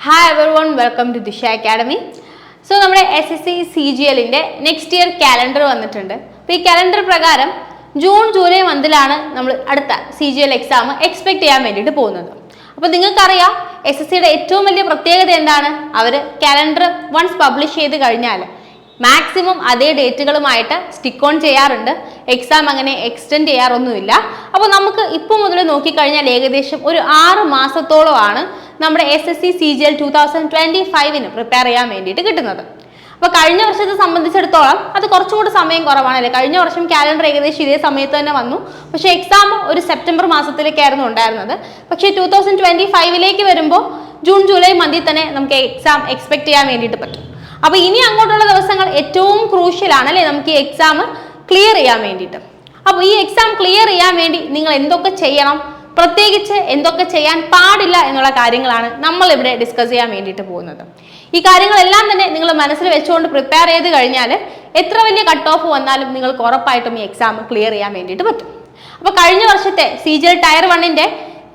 Hi everyone, welcome to Disha Academy. So, നമ്മുടെ SSC CGL ന്റെ next year calendar വന്നിട്ടുണ്ട്. അപ്പോൾ ഈ കാലണ്ടർ പ്രകാരം ജൂൺ ജൂലൈ മന്തിലാണ് നമ്മൾ അടുത്ത CGL എക്സാം എക്സ്പെക്ട് ചെയ്യാൻ വേണ്ടിയിട്ട് പോകുന്നത്. അപ്പോൾ നിങ്ങൾക്കറിയാം SSCയുടെ ഏറ്റവും വലിയ പ്രത്യേകത എന്താണ്? അവർ കാലണ്ടർ വൺസ് പബ്ലിഷ് ചെയ്ത് കഴിഞ്ഞാൽ മാക്സിമം അതേ ഡേറ്റുകളുമായിട്ട് സ്റ്റിക്ക് ഓൺ ചെയ്യാറുണ്ട്. എക്സാം അങ്ങനെ എക്സ്റ്റെൻഡ് ചെയ്യാറൊന്നുമില്ല. അപ്പോൾ നമുക്ക് ഇപ്പോൾ മുതൽ നോക്കിക്കഴിഞ്ഞാൽ ഏകദേശം ഒരു 6 മാസത്തോളമാണ് നമ്മുടെ SSC CGL 2025 പ്രിപ്പയർ ചെയ്യാൻ വേണ്ടിയിട്ട് കിട്ടുന്നത്. അപ്പോൾ കഴിഞ്ഞ വർഷത്തെ സംബന്ധിച്ചിടത്തോളം അത് കുറച്ചും കൂടി സമയം കുറവാണല്ലേ. കഴിഞ്ഞ വർഷം കാലണ്ടർ ഏകദേശം ഇതേ സമയത്ത് തന്നെ വന്നു. പക്ഷേ എക്സാം ഒരു സെപ്റ്റംബർ മാസത്തിലേക്കായിരുന്നു ഉണ്ടായിരുന്നത്. പക്ഷേ 2025 വരുമ്പോൾ ജൂൺ ജൂലൈ മന്തിൽ തന്നെ നമുക്ക് എക്സാം എക്സ്പെക്ട് ചെയ്യാൻ വേണ്ടിയിട്ട് പറ്റും. അപ്പോൾ ഇനി അങ്ങോട്ടുള്ള ദിവസങ്ങൾ ഏറ്റവും ക്രൂഷ്യലാണ് അല്ലേ, നമുക്ക് ഈ എക്സാം ക്ലിയർ ചെയ്യാൻ വേണ്ടിയിട്ട്. അപ്പോൾ ഈ എക്സാം ക്ലിയർ ചെയ്യാൻ വേണ്ടി നിങ്ങൾ എന്തൊക്കെ ചെയ്യണം, പ്രത്യേകിച്ച് എന്തൊക്കെ ചെയ്യാൻ പാടില്ല എന്നുള്ള കാര്യങ്ങളാണ് നമ്മൾ ഇവിടെ ഡിസ്കസ് ചെയ്യാൻ വേണ്ടിയിട്ട് പോകുന്നത്. ഈ കാര്യങ്ങളെല്ലാം തന്നെ നിങ്ങൾ മനസ്സിൽ വെച്ചുകൊണ്ട് പ്രിപ്പയർ ചെയ്ത് കഴിഞ്ഞാൽ എത്ര വലിയ കട്ട് ഓഫ് വന്നാലും നിങ്ങൾക്ക് ഉറപ്പായിട്ടും ഈ എക്സാം ക്ലിയർ ചെയ്യാൻ വേണ്ടിയിട്ട് പറ്റും. അപ്പോൾ കഴിഞ്ഞ വർഷത്തെ CGL ടയർ 1ന്റെ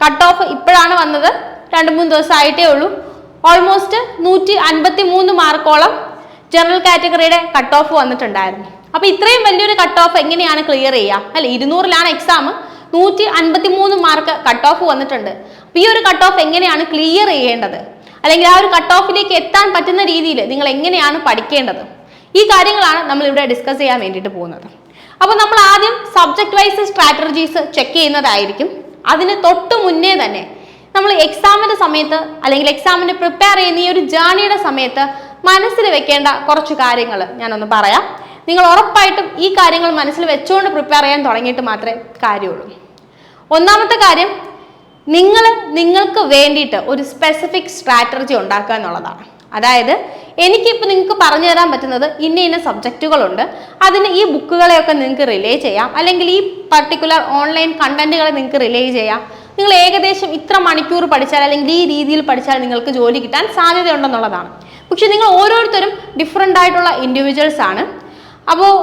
കട്ട് ഓഫ് ഇപ്പോഴാണ് വന്നത്, 2-3 ദിവസം ആയിട്ടേ ഉള്ളൂ. ഓൾമോസ്റ്റ് 153 മാർക്കോളം ജനറൽ കാറ്റഗറിയുടെ കട്ട് ഓഫ് വന്നിട്ടുണ്ടായിരുന്നു. അപ്പോൾ ഇത്രയും വലിയൊരു കട്ട് ഓഫ് എങ്ങനെയാണ് ക്ലിയർ ചെയ്യുക അല്ലെ? 200-ലാണ് എക്സാം, 153 മാർക്ക് കട്ട് ഓഫ് വന്നിട്ടുണ്ട്. അപ്പോൾ ഈ ഒരു കട്ട് ഓഫ് എങ്ങനെയാണ് ക്ലിയർ ചെയ്യേണ്ടത്, അല്ലെങ്കിൽ ആ ഒരു കട്ട് ഓഫിലേക്ക് എത്താൻ പറ്റുന്ന രീതിയിൽ നിങ്ങൾ എങ്ങനെയാണ് പഠിക്കേണ്ടത്, ഈ കാര്യങ്ങളാണ് നമ്മൾ ഇവിടെ ഡിസ്കസ് ചെയ്യാൻ വേണ്ടിയിട്ട് പോകുന്നത്. അപ്പോൾ നമ്മൾ ആദ്യം സബ്ജക്ട് വൈസ് സ്ട്രാറ്റജീസ് ചെക്ക് ചെയ്യുന്നതായിരിക്കും. അതിന് തൊട്ട് മുന്നേ തന്നെ നമ്മൾ എക്സാമിന്റെ സമയത്ത് അല്ലെങ്കിൽ എക്സാമിന് പ്രിപ്പയർ ചെയ്യുന്ന ഈ ഒരു ജേർണിയുടെ സമയത്ത് മനസ്സിൽ വെക്കേണ്ട കുറച്ച് കാര്യങ്ങൾ ഞാനൊന്ന് പറയാം. നിങ്ങൾ ഉറപ്പായിട്ടും ഈ കാര്യങ്ങൾ മനസ്സിൽ വെച്ചുകൊണ്ട് പ്രിപ്പയർ ചെയ്യാൻ തുടങ്ങിയിട്ട് മാത്രമേ കാര്യമുള്ളൂ. ഒന്നാമത്തെ കാര്യം, നിങ്ങൾക്ക് വേണ്ടിയിട്ട് ഒരു സ്പെസിഫിക് സ്ട്രാറ്റജി ഉണ്ടാക്കുക എന്നുള്ളതാണ്. അതായത് എനിക്കിപ്പോൾ നിങ്ങൾക്ക് പറഞ്ഞു തരാൻ പറ്റുന്നത് ഇന്ന സബ്ജക്റ്റുകളുണ്ട്, അതിന് ഈ ബുക്കുകളെയൊക്കെ നിങ്ങൾക്ക് റിലേ ചെയ്യാം, അല്ലെങ്കിൽ ഈ പർട്ടിക്കുലർ ഓൺലൈൻ കണ്ടന്റുകളെ നിങ്ങൾക്ക് റിലേ ചെയ്യാം. നിങ്ങൾ ഏകദേശം ഇത്ര മണിക്കൂർ പഠിച്ചാൽ അല്ലെങ്കിൽ ഈ രീതിയിൽ പഠിച്ചാൽ നിങ്ങൾക്ക് ജോലി കിട്ടാൻ സാധ്യതയുണ്ടെന്നുള്ളതാണ്. പക്ഷെ നിങ്ങൾ ഓരോരുത്തരും ഡിഫറെൻ്റ് ആയിട്ടുള്ള ഇൻഡിവിജ്വൽസ് ആണ്. അപ്പോൾ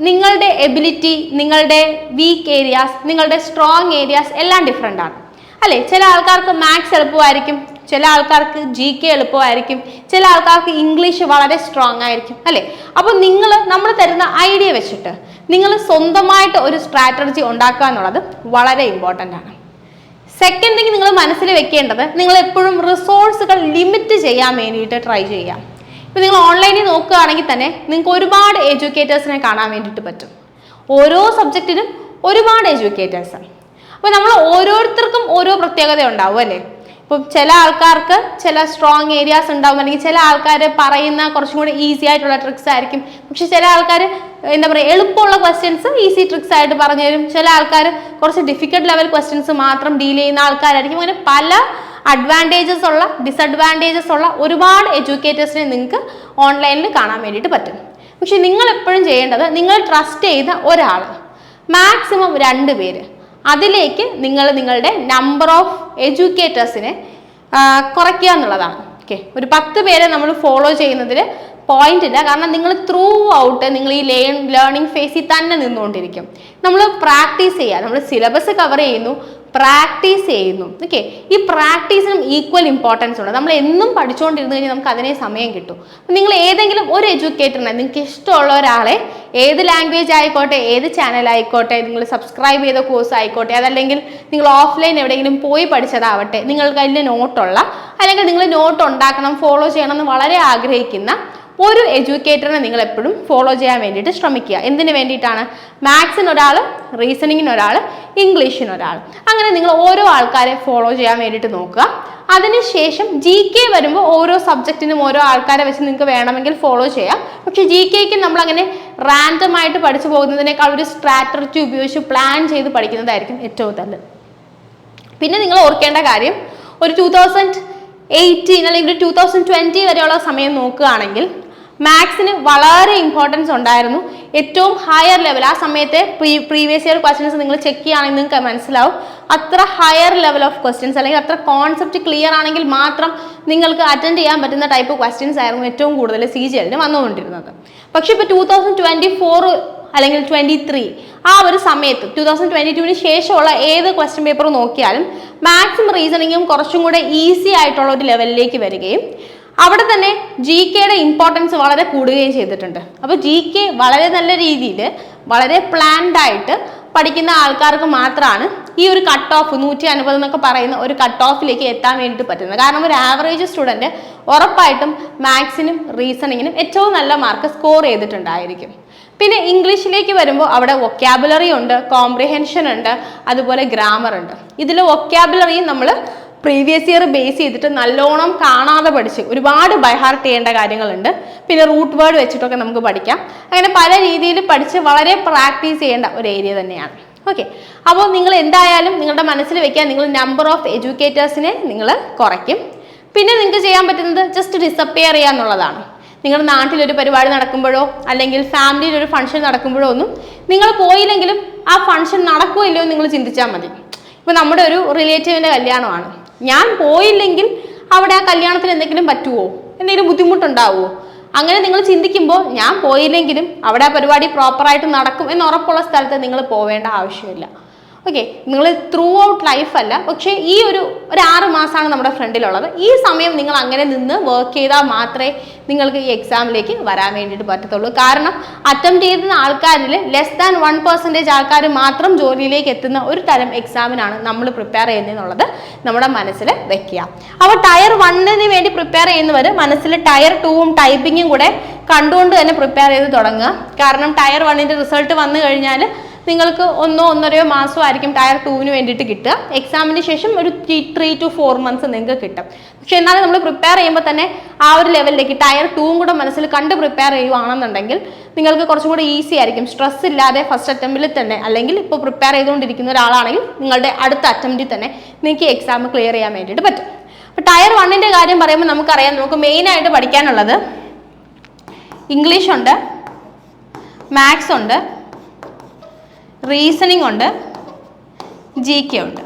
നിങ്ങളുടെ എബിലിറ്റി, നിങ്ങളുടെ വീക്ക് ഏരിയാസ്, നിങ്ങളുടെ സ്ട്രോങ് ഏരിയാസ് എല്ലാം ഡിഫറെൻ്റ് ആണ് അല്ലേ. ചില ആൾക്കാർക്ക് മാത്സ് എളുപ്പമായിരിക്കും, ചില ആൾക്കാർക്ക് GK എളുപ്പമായിരിക്കും, ചില ആൾക്കാർക്ക് ഇംഗ്ലീഷ് വളരെ സ്ട്രോങ് ആയിരിക്കും അല്ലേ. അപ്പോൾ നമ്മൾ തരുന്ന ഐഡിയ വെച്ചിട്ട് നിങ്ങൾ സ്വന്തമായിട്ട് ഒരു സ്ട്രാറ്റജി ഉണ്ടാക്കുക എന്നുള്ളത് വളരെ ഇമ്പോർട്ടൻ്റ് ആണ്. സെക്കൻഡ് തിങ് നിങ്ങൾ മനസ്സിൽ വെക്കേണ്ടത്, നിങ്ങൾ എപ്പോഴും റിസോഴ്സുകൾ ലിമിറ്റ് ചെയ്യാൻ വേണ്ടിയിട്ട് ട്രൈ ചെയ്യാം. ഇപ്പോൾ നിങ്ങൾ ഓൺലൈനിൽ നോക്കുകയാണെങ്കിൽ തന്നെ നിങ്ങൾക്ക് ഒരുപാട് എഡ്യൂക്കേറ്റേഴ്സിനെ കാണാൻ വേണ്ടിയിട്ട് പറ്റും. ഓരോ സബ്ജക്റ്റിനും ഒരുപാട് എഡ്യൂക്കേറ്റേഴ്സാണ്. അപ്പോൾ നമ്മൾ ഓരോരുത്തർക്കും ഓരോ പ്രത്യേകത ഉണ്ടാവും അല്ലേ. ഇപ്പം ചില ആൾക്കാർക്ക് ചില സ്ട്രോങ് ഏരിയാസ് ഉണ്ടാവും, അല്ലെങ്കിൽ ചില ആൾക്കാർ പറയുന്ന കുറച്ചും കൂടി ഈസി ആയിട്ടുള്ള ട്രിക്സ് ആയിരിക്കും. പക്ഷെ ചില ആൾക്കാർ എന്താ പറയുക, എളുപ്പമുള്ള ക്വസ്റ്റ്യൻസ് ഈസി ട്രിക്സ് ആയിട്ട് പറഞ്ഞു തരും. ചില ആൾക്കാർ കുറച്ച് ഡിഫിക്കൽട്ട് ലെവൽ ക്വസ്റ്റ്യൻസ് മാത്രം ഡീൽ ചെയ്യുന്ന ആൾക്കാരായിരിക്കും. അങ്ങനെ പല അഡ്വാൻറ്റേജസ് ഉള്ള ഡിസഡ്വാൻറ്റേജസ് ഉള്ള ഒരുപാട് എഡ്യൂക്കേറ്റേഴ്സിനെ നിങ്ങൾക്ക് ഓൺലൈനിൽ കാണാൻ വേണ്ടിയിട്ട് പറ്റും. പക്ഷെ നിങ്ങൾ എപ്പോഴും ചെയ്യേണ്ടത്, നിങ്ങൾ ട്രസ്റ്റ് ചെയ്ത ഒരാൾ, മാക്സിമം 2 പേര്, അതിലേക്ക് നിങ്ങളുടെ നമ്പർ ഓഫ് എഡ്യൂക്കേറ്റേഴ്സിനെ കുറയ്ക്കുക എന്നുള്ളതാണ്. ഓക്കെ, ഒരു 10 പേരെ നമ്മൾ ഫോളോ ചെയ്യുന്നതിൽ പോയിന്റ് ഇല്ല. കാരണം നിങ്ങൾ ത്രൂ ഔട്ട് നിങ്ങൾ ഈ ലേണിംഗ് ഫേസിൽ തന്നെ നിന്നുകൊണ്ടിരിക്കും. നമ്മൾ പ്രാക്ടീസ് ചെയ്യുക, നമ്മൾ സിലബസ് കവർ ചെയ്യുന്നു, പ്രാക്ടീസ് ചെയ്യുന്നു. ഓക്കെ, ഈ പ്രാക്ടീസിനും ഈക്വൽ ഇമ്പോർട്ടൻസ് ഉണ്ട്. നമ്മൾ എന്നും പഠിച്ചുകൊണ്ടിരുന്നു കഴിഞ്ഞാൽ നമുക്ക് അതിനെ സമയം കിട്ടും. നിങ്ങൾ ഏതെങ്കിലും ഒരു എഡ്യൂക്കേറ്ററിനെ, നിങ്ങൾക്ക് ഇഷ്ടമുള്ള ഒരാളെ, ഏത് ലാംഗ്വേജ് ആയിക്കോട്ടെ, ഏത് ചാനൽ ആയിക്കോട്ടെ, നിങ്ങൾ സബ്സ്ക്രൈബ് ചെയ്ത കോഴ്സ് ആയിക്കോട്ടെ, അതല്ലെങ്കിൽ നിങ്ങൾ ഓഫ്ലൈൻ എവിടെയെങ്കിലും പോയി പഠിച്ചതാവട്ടെ, നിങ്ങൾക്ക് അതിൻ്റെ നോട്ടുള്ള, അല്ലെങ്കിൽ നിങ്ങൾ നോട്ട് ഉണ്ടാക്കണം, ഫോളോ ചെയ്യണം എന്ന് വളരെ ആഗ്രഹിക്കുന്ന ഒരു എഡ്യൂക്കേറ്ററിനെ നിങ്ങൾ എപ്പോഴും ഫോളോ ചെയ്യാൻ വേണ്ടിയിട്ട് ശ്രമിക്കുക. എന്തിനു വേണ്ടിയിട്ടാണ്? മാത്സിന് ഒരാൾ, റീസണിങ്ങിന് ഒരാൾ, ഇംഗ്ലീഷിന് ഒരാൾ, അങ്ങനെ നിങ്ങൾ ഓരോ ആൾക്കാരെ ഫോളോ ചെയ്യാൻ വേണ്ടിയിട്ട് നോക്കുക. അതിനുശേഷം GK വരുമ്പോൾ ഓരോ സബ്ജക്റ്റിനും ഓരോ ആൾക്കാരെ വെച്ച് നിങ്ങൾക്ക് വേണമെങ്കിൽ ഫോളോ ചെയ്യാം. പക്ഷെ GKക്ക് നമ്മളങ്ങനെ റാൻഡം ആയിട്ട് പഠിച്ചു പോകുന്നതിനേക്കാൾ ഒരു സ്ട്രാറ്റജി ഉപയോഗിച്ച് പ്ലാൻ ചെയ്ത് പഠിക്കുന്നതായിരിക്കും ഏറ്റവും നല്ലത്. പിന്നെ നിങ്ങൾ ഓർക്കേണ്ട കാര്യം, ഒരു 2018 അല്ലെങ്കിൽ 2020 വരെയുള്ള സമയം നോക്കുകയാണെങ്കിൽ മാത്സിന് വളരെ ഇമ്പോർട്ടൻസ് ഉണ്ടായിരുന്നു. ഏറ്റവും ഹയർ ലെവൽ, ആ സമയത്തെ പ്രീവിയസ് ഇയർ ക്വസ്റ്റ്യൻസ് നിങ്ങൾ ചെക്ക് ചെയ്യുകയാണെങ്കിൽ നിങ്ങൾക്ക് മനസ്സിലാവും, അത്ര ഹയർ ലെവൽ ഓഫ് ക്വസ്റ്റ്യൻസ് അല്ലെങ്കിൽ അത്ര കോൺസെപ്റ്റ് ക്ലിയർ ആണെങ്കിൽ മാത്രം നിങ്ങൾക്ക് അറ്റൻഡ് ചെയ്യാൻ പറ്റുന്ന ടൈപ്പ് ക്വസ്റ്റ്യൻസ് ആയിരുന്നു ഏറ്റവും കൂടുതൽ CGL വന്നുകൊണ്ടിരുന്നത്. പക്ഷെ ഇപ്പോൾ 2024 അല്ലെങ്കിൽ 23 ആ ഒരു സമയത്ത് 2022 ശേഷമുള്ള ഏത് ക്വസ്റ്റ്യൻ പേപ്പർ നോക്കിയാലും മാത്സും റീസണിങ്ങും കുറച്ചും കൂടെ ഈസി ആയിട്ടുള്ള ഒരു ലെവലിലേക്ക് വരികയും അവിടെ തന്നെ ജി കെയുടെ ഇമ്പോർട്ടൻസ് വളരെ കൂടുകയും ചെയ്തിട്ടുണ്ട്. അപ്പോൾ ജി കെ വളരെ നല്ല രീതിയിൽ വളരെ പ്ലാൻഡ് ആയിട്ട് പഠിക്കുന്ന ആൾക്കാർക്ക് മാത്രമാണ് ഈ ഒരു കട്ട് ഓഫ് 150 എന്നൊക്കെ പറയുന്ന ഒരു കട്ട് ഓഫിലേക്ക് എത്താൻ വേണ്ടിയിട്ട് പറ്റുന്നത്. കാരണം ഒരു ആവറേജ് സ്റ്റുഡൻറ്റ് ഉറപ്പായിട്ടും മാത്സിനും റീസണിങ്ങിനും ഏറ്റവും നല്ല മാർക്ക് സ്കോർ ചെയ്തിട്ടുണ്ടായിരിക്കും. പിന്നെ ഇംഗ്ലീഷിലേക്ക് വരുമ്പോൾ അവിടെ വൊക്കാബുലറി ഉണ്ട്, കോംപ്രിഹെൻഷൻ ഉണ്ട്, അതുപോലെ ഗ്രാമർ ഉണ്ട്. ഇതിൽ വൊക്കാബുലറിയും നമ്മൾ പ്രീവിയസ് ഇയർ ബേസ് ചെയ്തിട്ട് നല്ലോണം കാണാതെ പഠിച്ച് ഒരുപാട് ബൈഹാർട്ട് ചെയ്യേണ്ട കാര്യങ്ങളുണ്ട്. പിന്നെ റൂട്ട് വേർഡ് വെച്ചിട്ടൊക്കെ നമുക്ക് പഠിക്കാം. അങ്ങനെ പല രീതിയിൽ പഠിച്ച് വളരെ പ്രാക്ടീസ് ചെയ്യേണ്ട ഒരു ഏരിയ തന്നെയാണ്. ഓക്കെ, അപ്പോൾ നിങ്ങൾ എന്തായാലും നിങ്ങളുടെ മനസ്സിൽ വെക്കാൻ നിങ്ങൾ നമ്പർ ഓഫ് എഡ്യൂക്കേറ്റേഴ്സിനെ നിങ്ങൾ കുറയ്ക്കും. പിന്നെ നിങ്ങൾക്ക് ചെയ്യാൻ പറ്റുന്നത് ജസ്റ്റ് ഡിസപ്പിയർ ചെയ്യുക എന്നുള്ളതാണ്. നിങ്ങളുടെ നാട്ടിലൊരു പരിപാടി നടക്കുമ്പോഴോ അല്ലെങ്കിൽ ഫാമിലിയിൽ ഒരു ഫംഗ്ഷൻ നടക്കുമ്പോഴോ ഒന്നും നിങ്ങൾ പോയില്ലെങ്കിലും ആ ഫംഗ്ഷൻ നടക്കുമോ ഇല്ലയോ നിങ്ങൾ ചിന്തിച്ചാൽ മതി. ഇപ്പോൾ നമ്മുടെ ഒരു റിലേറ്റീവിൻ്റെ കല്യാണമാണ്, ഞാൻ പോയില്ലെങ്കിൽ അവിടെ ആ കല്യാണത്തിന് എന്തെങ്കിലും പറ്റുമോ, എന്തെങ്കിലും ബുദ്ധിമുട്ടുണ്ടാവുമോ? അങ്ങനെ നിങ്ങൾ ചിന്തിക്കുമ്പോൾ ഞാൻ പോയില്ലെങ്കിലും അവിടെ ആ പരിപാടി പ്രോപ്പറായിട്ട് നടക്കും എന്ന് ഉറപ്പുള്ള സ്ഥലത്ത് നിങ്ങൾ പോവേണ്ട ആവശ്യമില്ല. ഓക്കെ, നിങ്ങൾ ത്രൂ ഔട്ട് ലൈഫ് അല്ല, പക്ഷേ ഈ ഒരു 6 മാസമാണ് നമ്മുടെ ഫ്രണ്ടിലുള്ളത്. ഈ സമയം നിങ്ങൾ അങ്ങനെ നിന്ന് വർക്ക് ചെയ്താൽ മാത്രമേ നിങ്ങൾക്ക് ഈ എക്സാമിലേക്ക് വരാൻ വേണ്ടിയിട്ട് പറ്റത്തുള്ളൂ. കാരണം അറ്റംപ്റ്റ് ചെയ്യുന്ന ആൾക്കാരിൽ ലെസ് ദാൻ 1% ആൾക്കാർ മാത്രം ജോലിയിലേക്ക് എത്തുന്ന ഒരു തരം എക്സാമിനാണ് നമ്മൾ പ്രിപ്പയർ ചെയ്യുന്നതെന്നുള്ളത് നമ്മുടെ മനസ്സിൽ വെക്കുക. അപ്പോൾ ടയർ 1 വേണ്ടി പ്രിപ്പയർ ചെയ്യുന്നവർ മനസ്സിൽ ടയർ 2ഉം ടൈപ്പിങ്ങും കൂടെ കണ്ടുകൊണ്ട് തന്നെ പ്രിപ്പയർ ചെയ്ത് തുടങ്ങുക. കാരണം ടയർ 1 റിസൾട്ട് വന്നു കഴിഞ്ഞാൽ നിങ്ങൾക്ക് 1-1.5 മാസമായിരിക്കും ടയർ 2 വേണ്ടിയിട്ട് കിട്ടുക. എക്സാമിന് ശേഷം ഒരു 3 to 4 months നിങ്ങൾക്ക് കിട്ടും. പക്ഷെ എന്നാലും നമ്മൾ പ്രിപ്പയർ ചെയ്യുമ്പോൾ തന്നെ ആ ഒരു ലെവലിലേക്ക് ടയർ 2ഉം കൂടെ മനസ്സിൽ കണ്ട് പ്രിപ്പയർ ചെയ്യുകയാണെന്നുണ്ടെങ്കിൽ നിങ്ങൾക്ക് കുറച്ചും കൂടെ ഈസി ആയിരിക്കും. സ്ട്രെസ് ഇല്ലാതെ ഫസ്റ്റ് അറ്റംപ്റ്റിൽ തന്നെ, അല്ലെങ്കിൽ ഇപ്പോൾ പ്രിപ്പയർ ചെയ്തുകൊണ്ടിരിക്കുന്ന ഒരാളാണെങ്കിൽ നിങ്ങളുടെ അടുത്ത അറ്റംപ്റ്റിൽ തന്നെ നിങ്ങൾക്ക് എക്സാം ക്ലിയർ ചെയ്യാൻ വേണ്ടിയിട്ട് പറ്റും. അപ്പോൾ ടയർ 1 കാര്യം പറയുമ്പോൾ നമുക്കറിയാം, നമുക്ക് മെയിനായിട്ട് പഠിക്കാനുള്ളത് ഇംഗ്ലീഷ് ഉണ്ട്, മാത്സ് ഉണ്ട്, റീസണിങ് ഉണ്ട്, ജി കെ ഉണ്ട്.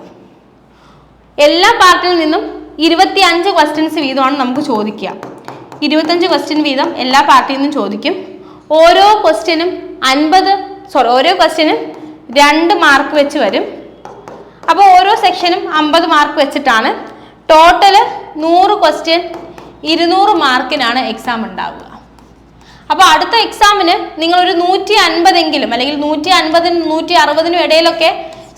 എല്ലാ പാർട്ടിൽ നിന്നും 25 ക്വസ്റ്റ്യൻസ് വീതമാണ് നമുക്ക് ചോദിക്കുക. 25 ക്വസ്റ്റ്യൻ വീതം എല്ലാ പാർട്ടിയിൽ നിന്നും ചോദിക്കും. ഓരോ ക്വസ്റ്റ്യനും 2 മാർക്ക് വെച്ച് വരും. അപ്പോൾ ഓരോ സെക്ഷനും 50 മാർക്ക് വെച്ചിട്ടാണ്. ടോട്ടല് 100 ക്വസ്റ്റ്യൻ 200 മാർക്കിനാണ് എക്സാം ഉണ്ടാവുക. അപ്പോൾ അടുത്ത എക്സാമിന് നിങ്ങളൊരു 150 അല്ലെങ്കിൽ 150-നും 160-നും ഇടയിലൊക്കെ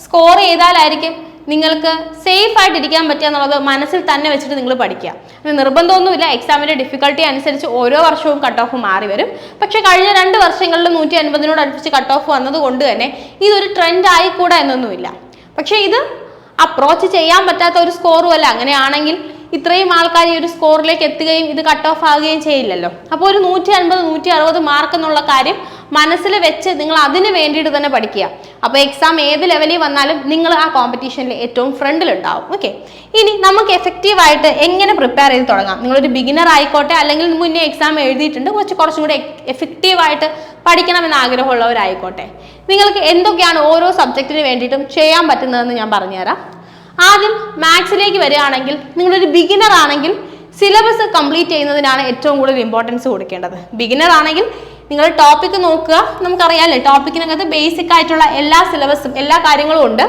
സ്കോർ ചെയ്താലായിരിക്കും നിങ്ങൾക്ക് സേഫ് ആയിട്ട് ഇരിക്കാൻ പറ്റുക എന്നുള്ളത് മനസ്സിൽ തന്നെ വെച്ചിട്ട് നിങ്ങൾ പഠിക്കുക. അത് നിർബന്ധമൊന്നുമില്ല. എക്സാമിൻ്റെ ഡിഫിക്കൽട്ടി അനുസരിച്ച് ഓരോ വർഷവും കട്ട് ഓഫ് മാറി വരും. പക്ഷേ കഴിഞ്ഞ 2 വർഷങ്ങളിൽ 150-നോട് അടുപ്പിച്ച് കട്ട് ഓഫ് വന്നതുകൊണ്ട് തന്നെ ഇതൊരു ട്രെൻഡ് ആയിക്കൂടാ എന്നൊന്നുമില്ല. പക്ഷേ ഇത് അപ്രോച്ച് ചെയ്യാൻ പറ്റാത്ത ഒരു സ്കോറും അല്ല. അങ്ങനെയാണെങ്കിൽ ഇത്രയും ആൾക്കാർ ഈ ഒരു സ്കോറിലേക്ക് എത്തുകയും ഇത് കട്ട് ഓഫ് ആവുകയും ചെയ്യില്ലല്ലോ. അപ്പോൾ ഒരു 150-160 മാർക്ക് എന്നുള്ള കാര്യം മനസ്സിൽ വെച്ച് നിങ്ങൾ അതിന് വേണ്ടിയിട്ട് തന്നെ പഠിക്കുക. അപ്പോൾ എക്സാം ഏത് ലെവലിൽ വന്നാലും നിങ്ങൾ ആ കോമ്പറ്റീഷനിൽ ഏറ്റവും ഫ്രണ്ടിലുണ്ടാവും. ഓക്കെ, ഇനി നമുക്ക് എഫക്റ്റീവായിട്ട് എങ്ങനെ പ്രിപ്പയർ ചെയ്ത് തുടങ്ങാം? നിങ്ങളൊരു ബിഗിനർ ആയിക്കോട്ടെ, അല്ലെങ്കിൽ മുന്നേ എക്സാം എഴുതിയിട്ടുണ്ട്, കുറച്ചും കൂടെ എഫക്റ്റീവായിട്ട് പഠിക്കണമെന്ന് ആഗ്രഹമുള്ളവരായിക്കോട്ടെ, നിങ്ങൾക്ക് എന്തൊക്കെയാണ് ഓരോ സബ്ജക്റ്റിന് വേണ്ടിയിട്ടും ചെയ്യാൻ പറ്റുന്നതെന്ന് ഞാൻ പറഞ്ഞുതരാം. ആദ്യം മാത്സിലേക്ക് വരികയാണെങ്കിൽ, നിങ്ങളൊരു ബിഗിനർ ആണെങ്കിൽ സിലബസ് കംപ്ലീറ്റ് ചെയ്യുന്നതിനാണ് ഏറ്റവും കൂടുതൽ ഇമ്പോർട്ടൻസ് കൊടുക്കേണ്ടത്. ബിഗിനർ ആണെങ്കിൽ നിങ്ങൾ ടോപ്പിക്ക് നോക്കുക. നമുക്കറിയാമല്ലേ, ടോപ്പിക്കിനകത്ത് ബേസിക് ആയിട്ടുള്ള എല്ലാ സിലബസും എല്ലാ കാര്യങ്ങളും ഉണ്ട്.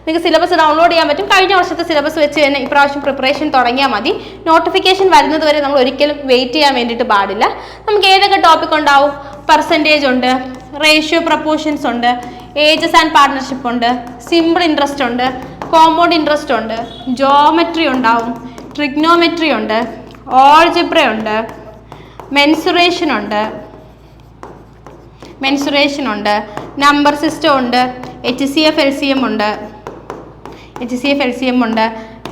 നിങ്ങൾക്ക് സിലബസ് ഡൗൺലോഡ് ചെയ്യാൻ പറ്റും. കഴിഞ്ഞ വർഷത്തെ സിലബസ് വെച്ച് തന്നെ ഇപ്രാവശ്യം പ്രിപ്പറേഷൻ തുടങ്ങിയാൽ മതി. നോട്ടിഫിക്കേഷൻ വരുന്നത് വരെ നമ്മൾ ഒരിക്കലും വെയിറ്റ് ചെയ്യാൻ വേണ്ടിയിട്ട് പാടില്ല. നമുക്ക് ഏതൊക്കെ ടോപ്പിക് ഉണ്ടാവും? പെർസെൻറ്റേജ് ഉണ്ട്, റേഷ്യോ പ്രപ്പോർഷൻസ് ഉണ്ട്, ഏജസ് ആൻഡ് പാർട്ട്ണർഷിപ്പ് ഉണ്ട്, സിമ്പിൾ ഇൻട്രസ്റ്റ് ഉണ്ട്, കോമ്പൗണ്ട് ഇൻട്രസ്റ്റ് ഉണ്ട്, ജോമെട്രി ഉണ്ടാവും, ട്രിഗ്നോമെട്രി ഉണ്ട്, ഓൾജിബ്ര ഉണ്ട്, മെൻസുറേഷൻ ഉണ്ട്, നമ്പർ സിസ്റ്റം ഉണ്ട്, HCF LCM ഉണ്ട്,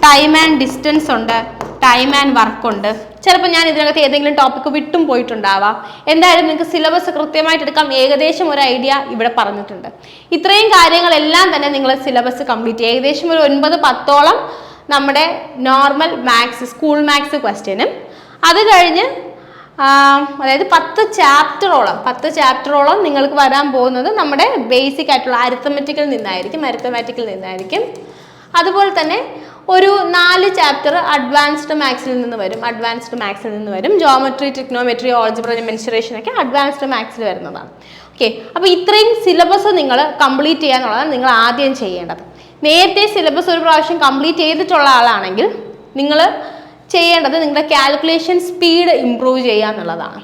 ടൈം ആൻഡ് ഡിസ്റ്റൻസ് ഉണ്ട്, ടൈം ആൻഡ് വർക്ക് ഉണ്ട്. ചിലപ്പോൾ ഞാൻ ഇതിനകത്ത് ഏതെങ്കിലും ടോപ്പിക്ക് വിട്ടും പോയിട്ടുണ്ടാവാം. എന്തായാലും നിങ്ങൾക്ക് സിലബസ് കൃത്യമായിട്ട് എടുക്കാം. ഏകദേശം ഒരു ഐഡിയ ഇവിടെ പറഞ്ഞിട്ടുണ്ട്. ഇത്രയും കാര്യങ്ങളെല്ലാം തന്നെ നിങ്ങൾ സിലബസ് കംപ്ലീറ്റ് ചെയ്യുക. ഏകദേശം ഒരു 9-10ഓളം നമ്മുടെ നോർമൽ മാത്സ്, സ്കൂൾ മാത്സ് ക്വസ്റ്റ്യനും, അത് കഴിഞ്ഞ് അതായത് 10 ചാപ്റ്ററോളം നിങ്ങൾക്ക് വരാൻ പോകുന്നത് നമ്മുടെ ബേസിക് ആയിട്ടുള്ള അരിത്തമെറ്റിക്കിൽ നിന്നായിരിക്കും. അതുപോലെ തന്നെ ഒരു 4 ചാപ്റ്റർ അഡ്വാൻസ്ഡ് മാത്സിൽ നിന്ന് വരും. ജോമെട്രി, ട്രിഗ്നോമെട്രി, ഓൾജിബ്ര, മെൻസുറേഷൻ ഒക്കെ അഡ്വാൻസ്ഡ് മാത്സിൽ വരുന്നതാണ്. ഓക്കെ, അപ്പോൾ ഇത്രയും സിലബസ് നിങ്ങൾ കംപ്ലീറ്റ് ചെയ്യുക എന്നുള്ളതാണ് നിങ്ങൾ ആദ്യം ചെയ്യേണ്ടത്. നേരത്തെ സിലബസ് ഒരു പ്രാവശ്യം കംപ്ലീറ്റ് ചെയ്തിട്ടുള്ള ആളാണെങ്കിൽ നിങ്ങൾ ചെയ്യേണ്ടത് നിങ്ങളുടെ കാൽക്കുലേഷൻ സ്പീഡ് ഇംപ്രൂവ് ചെയ്യുക എന്നുള്ളതാണ്.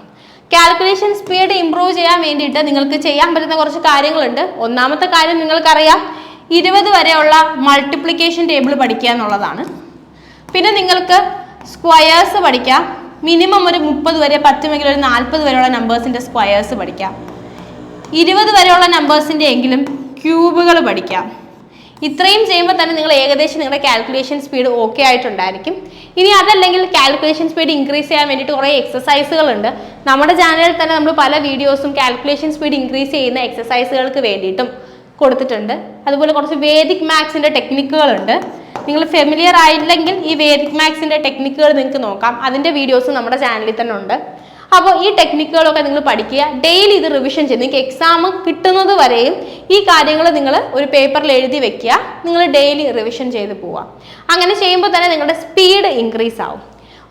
കാൽക്കുലേഷൻ സ്പീഡ് ഇംപ്രൂവ് ചെയ്യാൻ വേണ്ടിയിട്ട് നിങ്ങൾക്ക് ചെയ്യാൻ പറ്റുന്ന കുറച്ച് കാര്യങ്ങളുണ്ട്. ഒന്നാമത്തെ കാര്യം നിങ്ങൾക്കറിയാം, 20 വരെയുള്ള മൾട്ടിപ്ലിക്കേഷൻ ടേബിൾ പഠിക്കുക എന്നുള്ളതാണ്. പിന്നെ നിങ്ങൾക്ക് സ്ക്വയേഴ്സ് പഠിക്കാം. മിനിമം ഒരു 30 വരെ, പറ്റുമെങ്കിൽ ഒരു 40 വരെയുള്ള നമ്പേഴ്സിൻ്റെ സ്ക്വയേഴ്സ് പഠിക്കാം. 20 വരെയുള്ള നമ്പേഴ്സിൻ്റെ എങ്കിലും ക്യൂബുകൾ പഠിക്കാം. ഇത്രയും ചെയ്യുമ്പോൾ തന്നെ നിങ്ങൾ ഏകദേശം നിങ്ങളുടെ കാൽക്കുലേഷൻ സ്പീഡ് ഓക്കെ ആയിട്ടുണ്ടായിരിക്കും. ഇനി അതല്ലെങ്കിൽ കാൽക്കുലേഷൻ സ്പീഡ് ഇൻക്രീസ് ചെയ്യാൻ വേണ്ടിയിട്ട് കുറേ എക്സസൈസുകളുണ്ട്. നമ്മുടെ ചാനലിൽ തന്നെ നമ്മൾ പല വീഡിയോസും കാൽക്കുലേഷൻ സ്പീഡ് ഇൻക്രീസ് ചെയ്യുന്ന എക്സസൈസുകൾക്ക് വേണ്ടിയിട്ടും കൊടുത്തിട്ടുണ്ട്. അതുപോലെ കുറച്ച് വേദിക് മാത്സിൻ്റെ ടെക്നിക്കുകളുണ്ട്. നിങ്ങൾ ഫെമിലിയർ ആയില്ലെങ്കിൽ ഈ വേദിക് മാത്സിൻ്റെ ടെക്നിക്കുകൾ നിങ്ങൾക്ക് നോക്കാം. അതിൻ്റെ വീഡിയോസ് നമ്മുടെ ചാനലിൽ തന്നെ ഉണ്ട്. അപ്പോൾ ഈ ടെക്നിക്കുകളൊക്കെ നിങ്ങൾ പഠിക്കുക. ഡെയിലി ഇത് റിവിഷൻ ചെയ്ത് നിങ്ങൾക്ക് എക്സാം കിട്ടുന്നത് വരെയും ഈ കാര്യങ്ങൾ നിങ്ങൾ ഒരു പേപ്പറിൽ എഴുതി വെക്കുക. നിങ്ങൾ ഡെയിലി റിവിഷൻ ചെയ്ത് പോവുക. അങ്ങനെ ചെയ്യുമ്പോൾ തന്നെ നിങ്ങളുടെ സ്പീഡ് ഇൻക്രീസ് ആവും.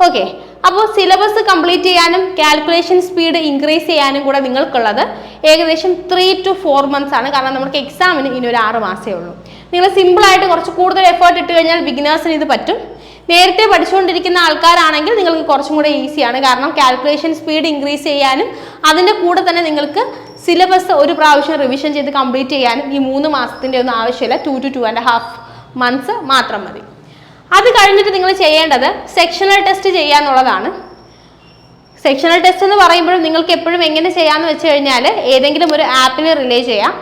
ഓക്കെ, അപ്പോൾ സിലബസ് കംപ്ലീറ്റ് ചെയ്യാനും കാൽക്കുലേഷൻ സ്പീഡ് ഇൻക്രീസ് ചെയ്യാനും കൂടെ നിങ്ങൾക്കുള്ളത് ഏകദേശം 3 to 4 months ആണ്. കാരണം നമുക്ക് എക്സാമിന് ഇനി ഒരു 6 മാസമേ ഉള്ളൂ. നിങ്ങൾ സിമ്പിളായിട്ട് കുറച്ച് കൂടുതൽ എഫേർട്ട് ഇട്ട് കഴിഞ്ഞാൽ ബിഗിനേഴ്സിന് ഇത് പറ്റും. നേരത്തെ പഠിച്ചുകൊണ്ടിരിക്കുന്ന ആൾക്കാരാണെങ്കിൽ നിങ്ങൾക്ക് കുറച്ചും കൂടെ ഈസിയാണ്. കാരണം കാൽക്കുലേഷൻ സ്പീഡ് ഇൻക്രീസ് ചെയ്യാനും അതിൻ്റെ കൂടെ തന്നെ നിങ്ങൾക്ക് സിലബസ് ഒരു പ്രാവശ്യം റിവിഷൻ ചെയ്ത് കംപ്ലീറ്റ് ചെയ്യാനും ഈ 3 മാസത്തിൻ്റെ ഒന്നും ആവശ്യമില്ല. 2 to 2.5 months മാത്രം മതി. അത് കഴിഞ്ഞിട്ട് നിങ്ങൾ ചെയ്യേണ്ടത് സെക്ഷണൽ ടെസ്റ്റ് ചെയ്യുക എന്നുള്ളതാണ്. സെക്ഷണൽ ടെസ്റ്റ് എന്ന് പറയുമ്പോഴും നിങ്ങൾക്ക് എപ്പോഴും എങ്ങനെ ചെയ്യാമെന്ന് വെച്ച് കഴിഞ്ഞാൽ ഏതെങ്കിലും ഒരു ആപ്പിൽ റിലേ ചെയ്യാം.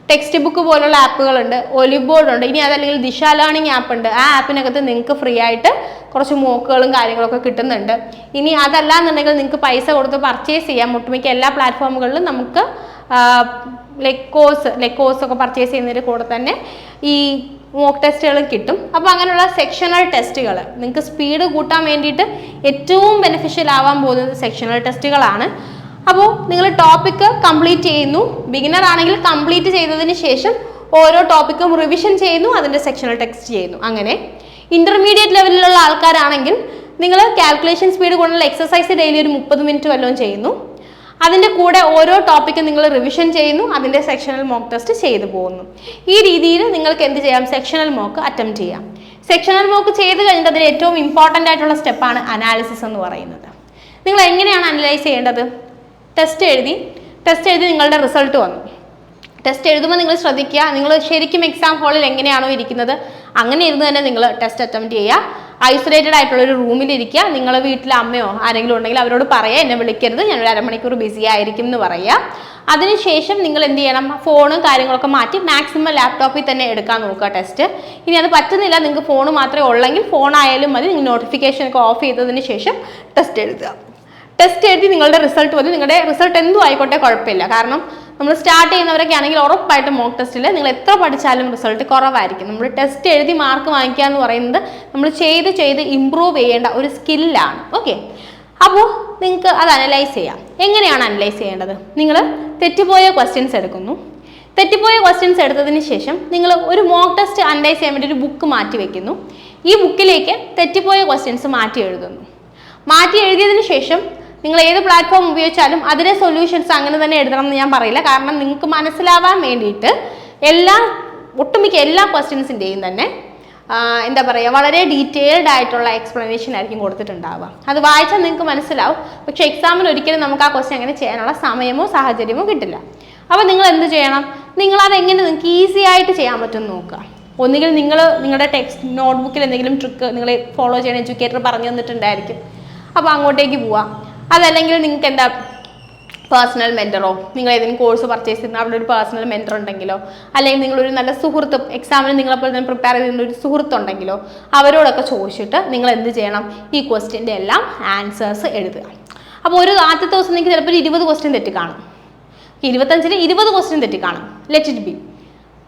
ടെക്സ്റ്റ് ബുക്ക് പോലുള്ള ആപ്പുകളുണ്ട്, ഒലിവ് ബോർഡ് ഉണ്ട്, ഇനി അതല്ലെങ്കിൽ ദിശ ലേണിംഗ് ആപ്പ് ഉണ്ട്. ആ ആപ്പിനകത്ത് നിങ്ങൾക്ക് ഫ്രീ ആയിട്ട് കുറച്ച് മോക്കുകളും കാര്യങ്ങളൊക്കെ കിട്ടുന്നുണ്ട്. ഇനി അതല്ല എന്നുണ്ടെങ്കിൽ നിങ്ങൾക്ക് പൈസ കൊടുത്ത് പർച്ചേസ് ചെയ്യാം. ഒട്ടുമിക്ക എല്ലാ പ്ലാറ്റ്ഫോമുകളിലും നമുക്ക് ലെക്കോസ് ഒക്കെ പർച്ചേസ് ചെയ്യുന്നതിന് കൂടെ തന്നെ ഈ മോക്ക് ടെസ്റ്റുകൾ കിട്ടും. അപ്പോൾ അങ്ങനെയുള്ള സെക്ഷണൽ ടെസ്റ്റുകൾ നിങ്ങൾക്ക് സ്പീഡ് കൂട്ടാൻ വേണ്ടിയിട്ട് ഏറ്റവും ബെനിഫിഷ്യൽ ആവാൻ പോകുന്നത് സെക്ഷണൽ ടെസ്റ്റുകളാണ്. അപ്പോൾ നിങ്ങൾ ടോപ്പിക്ക് കംപ്ലീറ്റ് ചെയ്യുന്നു. ബിഗിനർ ആണെങ്കിൽ കംപ്ലീറ്റ് ചെയ്തതിന് ശേഷം ഓരോ ടോപ്പിക്കും റിവിഷൻ ചെയ്യുന്നു, അതിൻ്റെ സെക്ഷണൽ ടെസ്റ്റ് ചെയ്യുന്നു. അങ്ങനെ ഇൻ്റർമീഡിയറ്റ് ലെവലിലുള്ള ആൾക്കാരാണെങ്കിൽ നിങ്ങൾ കാൽക്കുലേഷൻ സ്പീഡ് കൊണ്ടുള്ള എക്സസൈസ് ഡെയിലി ഒരു 30 മിനിറ്റ് വല്ലതും ചെയ്യുന്നു. അതിൻ്റെ കൂടെ ഓരോ ടോപ്പിക്കും നിങ്ങൾ റിവിഷൻ ചെയ്യുന്നു, അതിൻ്റെ സെക്ഷണൽ മോക്ക് ടെസ്റ്റ് ചെയ്തു പോകുന്നു. ഈ രീതിയിൽ നിങ്ങൾക്ക് എന്ത് ചെയ്യാം? സെക്ഷണൽ മോക്ക് അറ്റംപ്റ്റ് ചെയ്യാം. സെക്ഷണൽ മോക്ക് ചെയ്ത് കഴിഞ്ഞിട്ട് അതിൽ ഏറ്റവും ഇമ്പോർട്ടൻ്റ് ആയിട്ടുള്ള സ്റ്റെപ്പാണ് അനാലിസിസ് എന്ന് പറയുന്നത്. നിങ്ങൾ എങ്ങനെയാണ് അനലൈസ് ചെയ്യേണ്ടത്? ടെസ്റ്റ് എഴുതി നിങ്ങളുടെ റിസൾട്ട് വന്നു. ടെസ്റ്റ് എഴുതുമ്പോൾ നിങ്ങൾ ശ്രദ്ധിക്കുക, നിങ്ങൾ ശരിക്കും എക്സാം ഹാളിൽ എങ്ങനെയാണോ ഇരിക്കുന്നത് അങ്ങനെ ഇരുന്ന് തന്നെ നിങ്ങൾ ടെസ്റ്റ് അറ്റംപ്റ്റ് ചെയ്യുക. ഐസൊലേറ്റഡ് ആയിട്ടുള്ളൊരു റൂമിലിരിക്കുക. നിങ്ങൾ വീട്ടിൽ അമ്മയോ ആരെങ്കിലും ഉണ്ടെങ്കിൽ അവരോട് പറയുക, എന്നെ വിളിക്കരുത്, ഞാനൊരു അരമണിക്കൂർ ബിസി ആയിരിക്കും എന്ന് പറയുക. അതിനുശേഷം നിങ്ങൾ എന്ത് ചെയ്യണം? ഫോണും കാര്യങ്ങളൊക്കെ മാറ്റി മാക്സിമം ലാപ്ടോപ്പിൽ തന്നെ എടുക്കാൻ നോക്കുക ടെസ്റ്റ്. ഇനി അത് പറ്റുന്നില്ല, നിങ്ങൾക്ക് ഫോൺ മാത്രമേ ഉള്ളെങ്കിൽ ഫോൺ ആയാലും മതി. നിങ്ങൾ നോട്ടിഫിക്കേഷൻ ഒക്കെ ഓഫ് ചെയ്തതിന് ശേഷം ടെസ്റ്റ് എഴുതുക. ടെസ്റ്റ് എഴുതി നിങ്ങളുടെ റിസൾട്ട് മതി. നിങ്ങളുടെ റിസൾട്ട് എന്തും ആയിക്കോട്ടെ, കുഴപ്പമില്ല. കാരണം നമ്മൾ സ്റ്റാർട്ട് ചെയ്യുന്നവരൊക്കെ ആണെങ്കിൽ ഉറപ്പായിട്ടും മോക്ക് ടെസ്റ്റിൽ നിങ്ങൾ എത്ര പഠിച്ചാലും റിസൾട്ട് കുറവായിരിക്കും. നമ്മൾ ടെസ്റ്റ് എഴുതി മാർക്ക് വാങ്ങിക്കുക എന്ന് പറയുന്നത് നമ്മൾ ചെയ്ത് ഇമ്പ്രൂവ് ചെയ്യേണ്ട ഒരു സ്കില്ലാണ്. ഓക്കെ, അപ്പോൾ നിങ്ങൾക്ക് അത് അനലൈസ് ചെയ്യാം. എങ്ങനെയാണ് അനലൈസ് ചെയ്യേണ്ടത്? നിങ്ങൾ തെറ്റിപ്പോയ ക്വസ്റ്റ്യൻസ് എടുക്കുന്നു. തെറ്റിപ്പോയ ക്വസ്റ്റ്യൻസ് എടുത്തതിന് ശേഷം നിങ്ങൾ ഒരു മോക്ക് ടെസ്റ്റ് അനലൈസ് ചെയ്യാൻ വേണ്ടി ഒരു ബുക്ക് മാറ്റി വെക്കുന്നു. ഈ ബുക്കിലേക്ക് തെറ്റിപ്പോയ ക്വസ്റ്റ്യൻസ് മാറ്റി എഴുതുന്നു. മാറ്റി എഴുതിയതിന് ശേഷം നിങ്ങൾ ഏത് പ്ലാറ്റ്ഫോം ഉപയോഗിച്ചാലും അതിലെ സൊല്യൂഷൻസ് അങ്ങനെ തന്നെ എഴുതണം എന്ന് ഞാൻ പറയില്ല. കാരണം നിങ്ങൾക്ക് മനസ്സിലാവാൻ വേണ്ടിയിട്ട് ഒട്ടുമിക്ക എല്ലാ ക്വസ്റ്റ്യൻസിൻ്റെയും തന്നെ എന്താ പറയുക, വളരെ ഡീറ്റെയിൽഡ് ആയിട്ടുള്ള എക്സ്പ്ലനേഷൻ ആയിരിക്കും കൊടുത്തിട്ടുണ്ടാവുക. അത് വായിച്ചാൽ നിങ്ങൾക്ക് മനസ്സിലാവും. പക്ഷേ എക്സാമിന് ഒരിക്കലും നമുക്ക് ആ ക്വസ്റ്റ്യൻ അങ്ങനെ ചെയ്യാനുള്ള സമയമോ സാഹചര്യമോ കിട്ടില്ല. അപ്പോൾ നിങ്ങൾ എന്ത് ചെയ്യണം? നിങ്ങളതെങ്ങനെ നിങ്ങൾക്ക് ഈസി ആയിട്ട് ചെയ്യാൻ പറ്റുമെന്ന് നോക്കുക. ഒന്നുകിൽ നിങ്ങളുടെ ടെക്സ്റ്റ് നോട്ട്ബുക്കിൽ എന്തെങ്കിലും ട്രിക്ക് നിങ്ങൾ ഫോളോ ചെയ്യണ എഡ്യൂക്കേറ്റർ പറഞ്ഞു തന്നിട്ടുണ്ടായിരിക്കും. അപ്പോൾ അങ്ങോട്ടേക്ക് പോവാം. അതല്ലെങ്കിൽ നിങ്ങൾക്ക് എന്താ പേഴ്സണൽ മെൻറ്ററോ, നിങ്ങൾ ഏതെങ്കിലും കോഴ്സ് പർച്ചേസ് ചെയ്യുന്ന അവിടെ ഒരു പേഴ്സണൽ മെൻറ്റർ ഉണ്ടെങ്കിലോ, അല്ലെങ്കിൽ നിങ്ങളൊരു നല്ല സുഹൃത്ത്, എക്സാമിന് നിങ്ങളെപ്പോൾ തന്നെ പ്രിപ്പയർ ചെയ്യുന്ന ഒരു സുഹൃത്തുണ്ടെങ്കിലോ അവരോടൊക്കെ ചോദിച്ചിട്ട് നിങ്ങൾ എന്ത് ചെയ്യണം? ഈ ക്വസ്റ്റ്യൻ്റെ എല്ലാം ആൻസേഴ്സ് എഴുതുക. അപ്പോൾ ആദ്യത്തെ ദിവസം നിങ്ങൾക്ക് ചിലപ്പോൾ 20 ക്വസ്റ്റ്യൻ തെറ്റി കാണും. 25-ൽ 20 ക്വസ്റ്റ്യൻ തെറ്റി കാണും. Let it be.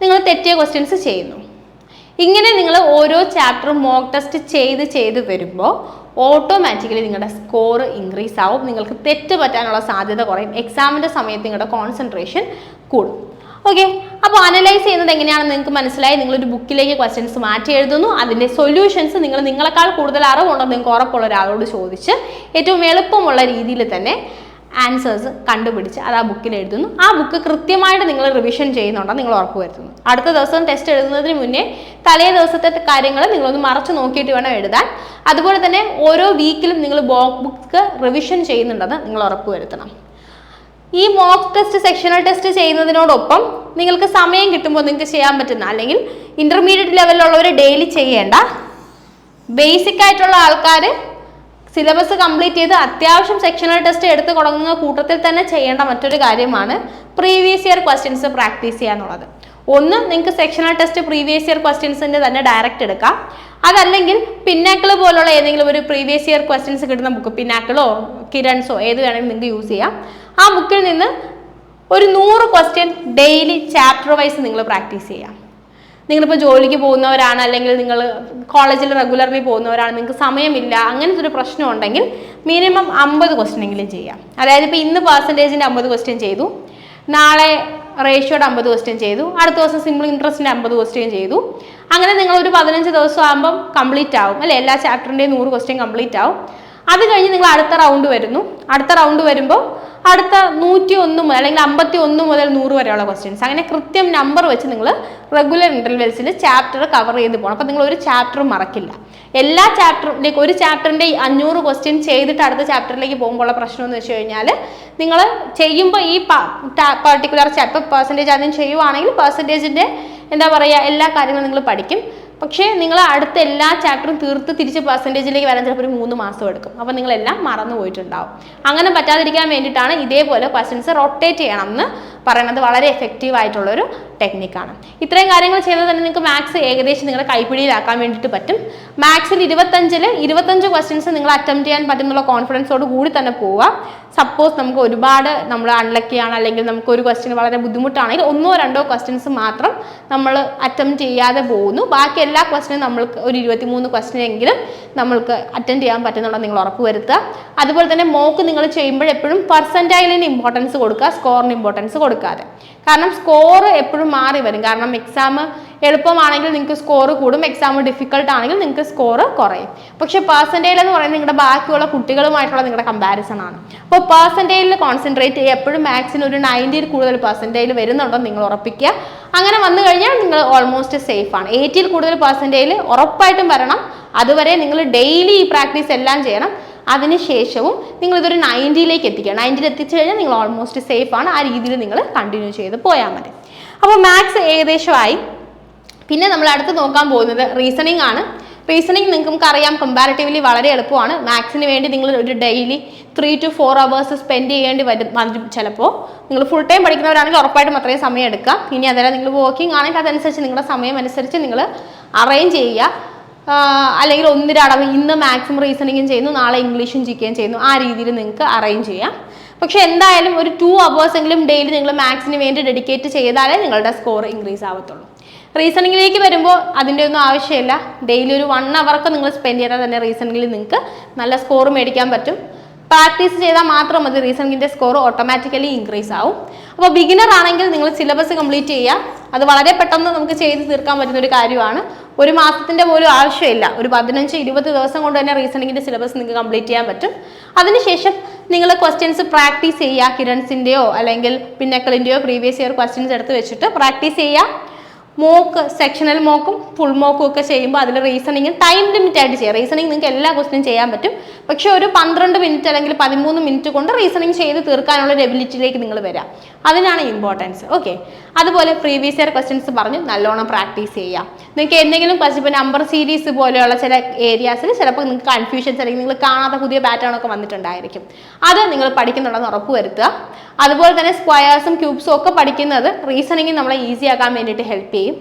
നിങ്ങൾ തെറ്റിയ ക്വസ്റ്റ്യൻസ് ചെയ്യുന്നു. ഇങ്ങനെ നിങ്ങൾ ഓരോ ചാപ്റ്ററും മോക്ക് ടെസ്റ്റ് ചെയ്ത് വരുമ്പോൾ ഓട്ടോമാറ്റിക്കലി നിങ്ങളുടെ സ്കോർ ഇൻക്രീസ് ആവും. നിങ്ങൾക്ക് തെറ്റ് പറ്റാനുള്ള സാധ്യത കുറയും. എക്സാമിൻ്റെ സമയത്ത് നിങ്ങളുടെ കോൺസെൻട്രേഷൻ കൂടും. ഓക്കെ, അപ്പോൾ അനലൈസ് ചെയ്യുന്നത് എങ്ങനെയാണെന്ന് നിങ്ങൾക്ക് മനസ്സിലായി. നിങ്ങളൊരു ബുക്കിലേക്ക് ക്വസ്റ്റ്യൻസ് മാറ്റി എഴുതുന്നു. അതിൻ്റെ സൊല്യൂഷൻസ് നിങ്ങളെക്കാൾ കൂടുതൽ അറിവുണ്ടെന്ന് നിങ്ങൾക്ക് ഉറപ്പുള്ള ഒരാളോട് ചോദിച്ച് ഏറ്റവും എളുപ്പമുള്ള രീതിയിൽ തന്നെ ആൻസേഴ്സ് കണ്ടുപിടിച്ച് അത് ആ ബുക്കിൽ എഴുതുന്നു. ആ ബുക്ക് കൃത്യമായിട്ട് നിങ്ങൾ റിവിഷൻ ചെയ്യുന്നുണ്ടോ നിങ്ങൾ ഉറപ്പ് വരുത്തുന്നു. അടുത്ത ദിവസം ടെസ്റ്റ് എഴുതുന്നതിന് മുന്നേ തലേ ദിവസത്തെ കാര്യങ്ങൾ നിങ്ങളൊന്ന് മറച്ചു നോക്കിയിട്ട് വേണം എഴുതാൻ. അതുപോലെ തന്നെ ഓരോ വീക്കിലും നിങ്ങൾ ബുക്ക് റിവിഷൻ ചെയ്യുന്നുണ്ടെന്ന് നിങ്ങൾ ഉറപ്പ് വരുത്തണം. ഈ മോക്ക് ടെസ്റ്റ് സെക്ഷണൽ ടെസ്റ്റ് ചെയ്യുന്നതിനോടൊപ്പം നിങ്ങൾക്ക് സമയം കിട്ടുമ്പോൾ നിങ്ങൾക്ക് ചെയ്യാൻ പറ്റുന്ന, അല്ലെങ്കിൽ ഇന്റർമീഡിയറ്റ് ലെവലിലുള്ളവർ ഡെയിലി ചെയ്യേണ്ട, ബേസിക് ആയിട്ടുള്ള ആൾക്കാർ സിലബസ് കംപ്ലീറ്റ് ചെയ്ത് അത്യാവശ്യം സെക്ഷണൽ ടെസ്റ്റ് എടുത്ത് തുടങ്ങുന്ന കൂട്ടത്തിൽ തന്നെ ചെയ്യേണ്ട മറ്റൊരു കാര്യമാണ് പ്രീവിയസ് ഇയർ ക്വസ്റ്റ്യൻസ് പ്രാക്ടീസ് ചെയ്യുക എന്നുള്ളത്. ഒന്ന്, നിങ്ങൾക്ക് സെക്ഷണൽ ടെസ്റ്റ് പ്രീവിയസ് ഇയർ ക്വസ്റ്റ്യൻസിൻ്റെ തന്നെ ഡയറക്റ്റ് എടുക്കാം. അതല്ലെങ്കിൽ പിന്നാക്കിൾ പോലുള്ള ഏതെങ്കിലും ഒരു പ്രീവിയസ് ഇയർ ക്വസ്റ്റ്യൻസ് കിട്ടുന്ന ബുക്ക്, പിന്നാക്കിളോ കിരൺസോ ഏത് വേണമെങ്കിലും നിങ്ങൾക്ക് യൂസ് ചെയ്യാം. ആ ബുക്കിൽ നിന്ന് ഒരു 100 ക്വസ്റ്റ്യൻ ഡെയിലി ചാപ്റ്റർ വൈസ് നിങ്ങൾ പ്രാക്ടീസ് ചെയ്യാം. നിങ്ങളിപ്പോൾ ജോലിക്ക് പോകുന്നവരാണ്, അല്ലെങ്കിൽ നിങ്ങൾ കോളേജിൽ റെഗുലർലി പോകുന്നവരാണ്, നിങ്ങൾക്ക് സമയമില്ല, അങ്ങനത്തെ ഒരു പ്രശ്നം ഉണ്ടെങ്കിൽ മിനിമം 50 ക്വസ്റ്റ്യൻ എങ്കിലും ചെയ്യാം. അതായത് ഇപ്പോൾ ഇന്ന് പെർസെൻറ്റേജിൻ്റെ 50 ക്വസ്റ്റ്യൻ ചെയ്തു, നാളെ റേഷ്യോയുടെ 50 ക്വസ്റ്റ്യൻ ചെയ്തു, അടുത്ത ദിവസം സിമ്പിൾ ഇൻട്രസ്റ്റിൻ്റെ 50 ക്വസ്റ്റ്യൻ ചെയ്തു. അങ്ങനെ നിങ്ങൾ ഒരു 15 ദിവസം ആകുമ്പം കംപ്ലീറ്റ് ആവും അല്ലേ, എല്ലാ ചാപ്റ്ററിൻ്റെയും 100 ക്വസ്റ്റ്യൻ കംപ്ലീറ്റ് ആവും. അത് കഴിഞ്ഞ് നിങ്ങൾ അടുത്ത റൗണ്ട് വരുന്നു. അടുത്ത റൗണ്ട് വരുമ്പോൾ അടുത്ത 101 മുതൽ അല്ലെങ്കിൽ 51 മുതൽ 100 വരെയുള്ള ക്വസ്റ്റ്യൻസ്, അങ്ങനെ കൃത്യം നമ്പർ വെച്ച് നിങ്ങൾ റെഗുലർ ഇൻ്റർവെൽസിൽ ചാപ്റ്റർ കവർ ചെയ്ത് പോകണം. അപ്പോൾ നിങ്ങൾ ഒരു ചാപ്റ്ററും മറക്കില്ല. എല്ലാ ചാപ്റ്ററിലേക്ക് ഒരു ചാപ്റ്ററിൻ്റെ 500 ക്വസ്റ്റ്യൻ ചെയ്തിട്ട് അടുത്ത ചാപ്റ്ററിലേക്ക് പോകുമ്പോഴുള്ള പ്രശ്നം എന്ന് വെച്ച് കഴിഞ്ഞാൽ, നിങ്ങൾ ചെയ്യുമ്പോൾ ഈ പർട്ടിക്കുലർ ചാപ്റ്റർ പെർസെൻറ്റേജ് ആദ്യം ചെയ്യുവാണെങ്കിൽ പെർസെൻറ്റേജിൻ്റെ എന്താ പറയുക എല്ലാ കാര്യങ്ങളും നിങ്ങൾ പഠിക്കും. പക്ഷേ നിങ്ങൾ അടുത്ത എല്ലാ ചാപ്റ്ററും തീർത്ത് തിരിച്ച് പെർസെൻറ്റേജിലേക്ക് വരാൻ ചിലപ്പോൾ ഒരു 3 മാസം എടുക്കും. അപ്പോൾ നിങ്ങളെല്ലാം മറന്നു പോയിട്ടുണ്ടാവും. അങ്ങനെ പറ്റാതിരിക്കാൻ വേണ്ടിയിട്ടാണ് ഇതേപോലെ ക്വസ്റ്റ്യൻസ് റൊട്ടേറ്റ് ചെയ്യണം എന്ന് പറയുന്നത്. വളരെ എഫക്റ്റീവ് ആയിട്ടുള്ളൊരു ടെക്നിക്കാണ്. ഇത്രയും കാര്യങ്ങൾ ചെയ്താൽ തന്നെ നിങ്ങൾക്ക് മാത്സ് ഏകദേശം നിങ്ങളുടെ കൈപ്പിടിയിലാക്കാൻ വേണ്ടിയിട്ട് പറ്റും. മാത്സിൽ 25 ക്വസ്റ്റ്യൻസ് നിങ്ങൾ അറ്റംപ്റ്റ് ചെയ്യാൻ പറ്റുന്നുള്ള കോൺഫിഡൻസോട് കൂടി തന്നെ പോവുക. സപ്പോസ് നമുക്ക് ഒരുപാട് നമ്മൾ അൺലക്കിയാണ്, അല്ലെങ്കിൽ നമുക്ക് ഒരു ക്വസ്റ്റ്യൻ വളരെ ബുദ്ധിമുട്ടാണെങ്കിൽ 1-2 ക്വസ്റ്റ്യൻസ് മാത്രം നമ്മൾ അറ്റംപ്റ്റ് ചെയ്യാതെ പോകുന്നു. ബാക്കി എല്ലാ ക്വസ്റ്റ്യനും നമ്മൾക്ക് ഒരു 23 ക്വസ്റ്റ്യൻ എങ്കിലും നമ്മൾക്ക് അറ്റൻഡ് ചെയ്യാൻ പറ്റുന്നുള്ള നിങ്ങൾ ഉറപ്പ് വരുത്തുക. അതുപോലെ തന്നെ മോക്ക് നിങ്ങൾ ചെയ്യുമ്പോൾ എപ്പോഴും പെർസെൻറ്റൈലിന് ഇമ്പോർട്ടൻസ് കൊടുക്കുക, സ്കോറിന് ഇമ്പോർട്ടൻസ് കൊടുക്കാതെ. കാരണം സ്കോർ എപ്പോഴും മാറി വരും. കാരണം എക്സാം എളുപ്പമാണെങ്കിൽ നിങ്ങൾക്ക് സ്കോർ കൂടും, എക്സാം ഡിഫിക്കൽട്ട് ആണെങ്കിൽ നിങ്ങൾക്ക് സ്കോർ കുറയും. പക്ഷെ പെർസെൻറ്റേജ് എന്ന് പറയുന്നത് നിങ്ങളുടെ ബാക്കിയുള്ള കുട്ടികളുമായിട്ടുള്ള നിങ്ങളുടെ കമ്പാരിസൺ ആണ്. അപ്പോൾ പെർസെൻറ്റേജിൽ കോൺസെൻട്രേറ്റ് ചെയ്യുക. എപ്പോഴും മാത്സിന് ഒരു 90ൽ കൂടുതൽ പെർസെൻറ്റേജ് വരുന്നുണ്ടോ നിങ്ങൾ ഉറപ്പിക്കുക. അങ്ങനെ വന്നു കഴിഞ്ഞാൽ നിങ്ങൾ ഓൾമോസ്റ്റ് സേഫ് ആണ്. 80ൽ കൂടുതൽ പെർസെൻറ്റേജ് ഉറപ്പായിട്ടും വരണം. അതുവരെ നിങ്ങൾ ഡെയിലി ഈ പ്രാക്ടീസ് എല്ലാം ചെയ്യണം. അതിനുശേഷവും നിങ്ങൾ ഇതൊരു 90ലേക്ക് എത്തിക്കുക. 90ൽ എത്തിച്ചു കഴിഞ്ഞാൽ നിങ്ങൾ ഓൾമോസ്റ്റ് സേഫ് ആണ്. ആ രീതിയിൽ നിങ്ങൾ കണ്ടിന്യൂ ചെയ്ത് പോയാൽ മതി. അപ്പോൾ മാത്സ് ഏകദേശമായി. പിന്നെ നമ്മൾ അടുത്ത് നോക്കാൻ പോകുന്നത് റീസണിങ് ആണ്. റീസണിങ് നിങ്ങൾക്ക് അറിയാം കമ്പാരിറ്റീവ്ലി വളരെ എളുപ്പമാണ്. മാത്സിന് വേണ്ടി നിങ്ങൾ ഒരു ഡെയിലി 3 to 4 hours സ്പെൻഡ് ചെയ്യേണ്ടി വരും. ചിലപ്പോൾ നിങ്ങൾ ഫുൾ ടൈം പഠിക്കുന്നവരാണെങ്കിൽ ഉറപ്പായിട്ടും അത്രയും സമയം എടുക്കാം. ഇനി അതല്ല നിങ്ങൾ വർക്കിംഗ് ആണെങ്കിൽ അതനുസരിച്ച് നിങ്ങളുടെ സമയം അനുസരിച്ച് നിങ്ങൾ അറേഞ്ച് ചെയ്യുക. അല്ലെങ്കിൽ ഒന്നിരടവ് ഇന്ന് മാത്സും റീസണിങ്ങും ചെയ്യുന്നു, നാളെ ഇംഗ്ലീഷും ജിക്കെയും ചെയ്യുന്നു. ആ രീതിയിൽ നിങ്ങൾക്ക് അറേഞ്ച് ചെയ്യാം. പക്ഷെ എന്തായാലും ഒരു 2 hours എങ്കിലും ഡെയിലി നിങ്ങൾ മാത്സിന് വേണ്ടി ഡെഡിക്കേറ്റ് ചെയ്താലേ നിങ്ങളുടെ സ്കോർ ഇൻക്രീസ് ആവത്തുള്ളൂ. റീസണിങ്ങിലേക്ക് വരുമ്പോൾ അതിൻ്റെ ഒന്നും ആവശ്യമില്ല. ഡെയിലി ഒരു 1 hour നിങ്ങൾ സ്പെൻഡ് ചെയ്താൽ തന്നെ റീസണിങ്ങിൽ നിങ്ങൾക്ക് നല്ല സ്കോർ മേടിക്കാൻ പറ്റും. പ്രാക്ടീസ് ചെയ്താൽ മാത്രം മതി, റീസണിങ്ങിൻ്റെ സ്കോർ ഓട്ടോമാറ്റിക്കലി ഇൻക്രീസ് ആവും. അപ്പോൾ ബിഗിനർ ആണെങ്കിൽ നിങ്ങൾ സിലബസ് കംപ്ലീറ്റ് ചെയ്യുക. അത് വളരെ പെട്ടെന്ന് നമുക്ക് ചെയ്ത് തീർക്കാൻ പറ്റുന്ന ഒരു കാര്യമാണ്. 1 മാസത്തിൻ്റെ പോലും ആവശ്യമില്ല. ഒരു 15-20 ദിവസം കൊണ്ട് തന്നെ റീസണിങ്ങിൻ്റെ സിലബസ് നിങ്ങൾക്ക് കംപ്ലീറ്റ് ചെയ്യാൻ പറ്റും. അതിനുശേഷം നിങ്ങൾ ക്വസ്റ്റ്യൻസ് പ്രാക്ടീസ് ചെയ്യുക. കിരൺസിൻ്റെയോ അല്ലെങ്കിൽ പിന്നക്കളിൻ്റെയോ പ്രീവിയസ് ഇയർ ക്വസ്റ്റ്യൻസ് എടുത്ത് വെച്ചിട്ട് പ്രാക്ടീസ് ചെയ്യുക. മോക്ക് സെക്ഷണൽ മോക്കും ഫുൾ മോക്കും ഒക്കെ ചെയ്യുമ്പോൾ അതിൽ റീസണിങ് ടൈം ലിമിറ്റ് ആയിട്ട് ചെയ്യുക. റീസണിങ് നിങ്ങൾക്ക് എല്ലാ ക്വസ്റ്റ്യനും ചെയ്യാൻ പറ്റും. പക്ഷെ ഒരു 12 മിനിറ്റ് അല്ലെങ്കിൽ 13 മിനിറ്റ് കൊണ്ട് റീസണിങ് ചെയ്ത് തീർക്കാനുള്ള ഒരു എബിലിറ്റിയിലേക്ക് നിങ്ങൾ വരാം. അതിനാണ് ഇമ്പോർട്ടൻസ്. ഓക്കെ, അതുപോലെ പ്രീവിയസ് ഇയർ ക്വസ്റ്റ്യൻസ് പറഞ്ഞ് നല്ലോണം പ്രാക്ടീസ് ചെയ്യാം. നിങ്ങൾക്ക് എന്തെങ്കിലും ക്വസ്റ്റ്യൻ ഇപ്പോൾ നമ്പർ സീരീസ് പോലെയുള്ള ചില ഏരിയാസിൽ ചിലപ്പോൾ നിങ്ങൾക്ക് കൺഫ്യൂഷൻസ് അല്ലെങ്കിൽ നിങ്ങൾ കാണാത്ത പുതിയ പാറ്റേൺ ഒക്കെ വന്നിട്ടുണ്ടായിരിക്കും. അത് നിങ്ങൾ പഠിക്കുന്നുണ്ടെന്ന് ഉറപ്പ് വരുത്തുക. അതുപോലെ തന്നെ സ്ക്വയേഴ്സും ക്യൂബ്സും ഒക്കെ പഠിക്കുന്നത് റീസണിങ് നമ്മളെ ഈസി ആക്കാൻ വേണ്ടിയിട്ട് ഹെൽപ്പ് ചെയ്യും.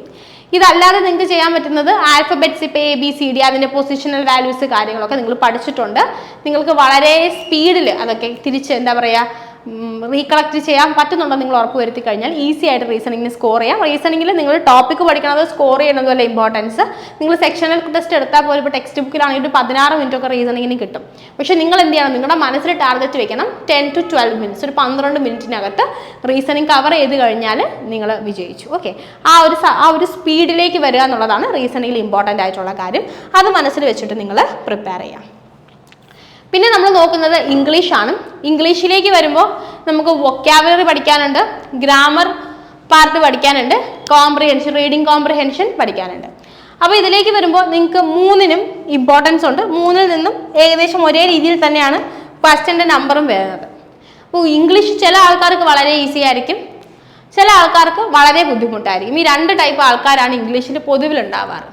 ഇതല്ലാതെ നിങ്ങൾക്ക് ചെയ്യാൻ പറ്റുന്നത് ആൽഫബറ്റ്സ്, ഇപ്പോൾ ABCD അതിൻ്റെ പൊസിഷണൽ വാല്യൂസ് കാര്യങ്ങളൊക്കെ നിങ്ങൾ പഠിച്ചിട്ടുണ്ട്. നിങ്ങൾക്ക് വളരെ സ്പീഡിൽ അതൊക്കെ തിരിച്ച് എന്താ പറയുക റീകളക്ട് ചെയ്യാൻ പറ്റുന്നുണ്ടോ നിങ്ങൾ ഉറപ്പ് വരുത്തി കഴിഞ്ഞാൽ ഈസി ആയിട്ട് റീസണിങ്ങിന് സ്കോർ ചെയ്യാം. റീസണിങ്ങിൽ നിങ്ങൾ ടോപ്പിക്ക് പഠിക്കണത് സ്കോർ ചെയ്യുന്നതല്ല ഇമ്പോർട്ടൻസ്. നിങ്ങൾ സെക്ഷണൽ ടെസ്റ്റ് എടുത്താൽ പോലും ഇപ്പോൾ ടെക്സ്റ്റ് ബുക്കിലാണെങ്കിൽ 16 മിനിറ്റ് ഒക്കെ റീസണിങ്ങിന് കിട്ടും. പക്ഷേ നിങ്ങൾ എന്ത് ചെയ്യണം, നിങ്ങളുടെ മനസ്സിൽ ടാർഗറ്റ് വെക്കണം 10 to 12 minutes, ഒരു 12 മിനിറ്റിനകത്ത് റീസണിങ് കവർ ചെയ്ത് കഴിഞ്ഞാൽ നിങ്ങൾ വിജയിച്ചു. ഓക്കെ, ആ ഒരു സ്പീഡിലേക്ക് വരിക എന്നുള്ളതാണ് റീസണിങ്ങിൽ ഇമ്പോർട്ടൻ്റ് ആയിട്ടുള്ള കാര്യം. അത് മനസ്സിൽ വെച്ചിട്ട് നിങ്ങൾ പ്രിപ്പയർ ചെയ്യാം. പിന്നെ നമ്മൾ നോക്കുന്നത് ഇംഗ്ലീഷാണ്. ഇംഗ്ലീഷിലേക്ക് വരുമ്പോൾ നമുക്ക് വൊക്കാബുലറി പഠിക്കാനുണ്ട്, ഗ്രാമർ പാർട്ട് പഠിക്കാനുണ്ട്, കോംപ്രിഹെൻഷൻ റീഡിങ് കോംപ്രിഹെൻഷൻ പഠിക്കാനുണ്ട്. അപ്പോൾ ഇതിലേക്ക് വരുമ്പോൾ നിങ്ങൾക്ക് മൂന്നിനും ഇമ്പോർട്ടൻസ് ഉണ്ട്. മൂന്നിൽ നിന്നും ഏകദേശം ഒരേ രീതിയിൽ തന്നെയാണ് ക്വസ്റ്റ്യൻ്റെ നമ്പറും വരുന്നത്. അപ്പോൾ ഇംഗ്ലീഷ് ചില ആൾക്കാർക്ക് വളരെ ഈസി ആയിരിക്കും, ചില ആൾക്കാർക്ക് വളരെ ബുദ്ധിമുട്ടായിരിക്കും. ഈ രണ്ട് ടൈപ്പ് ആൾക്കാരാണ് ഇംഗ്ലീഷിൽ പൊതുവിലുണ്ടാവാറ്.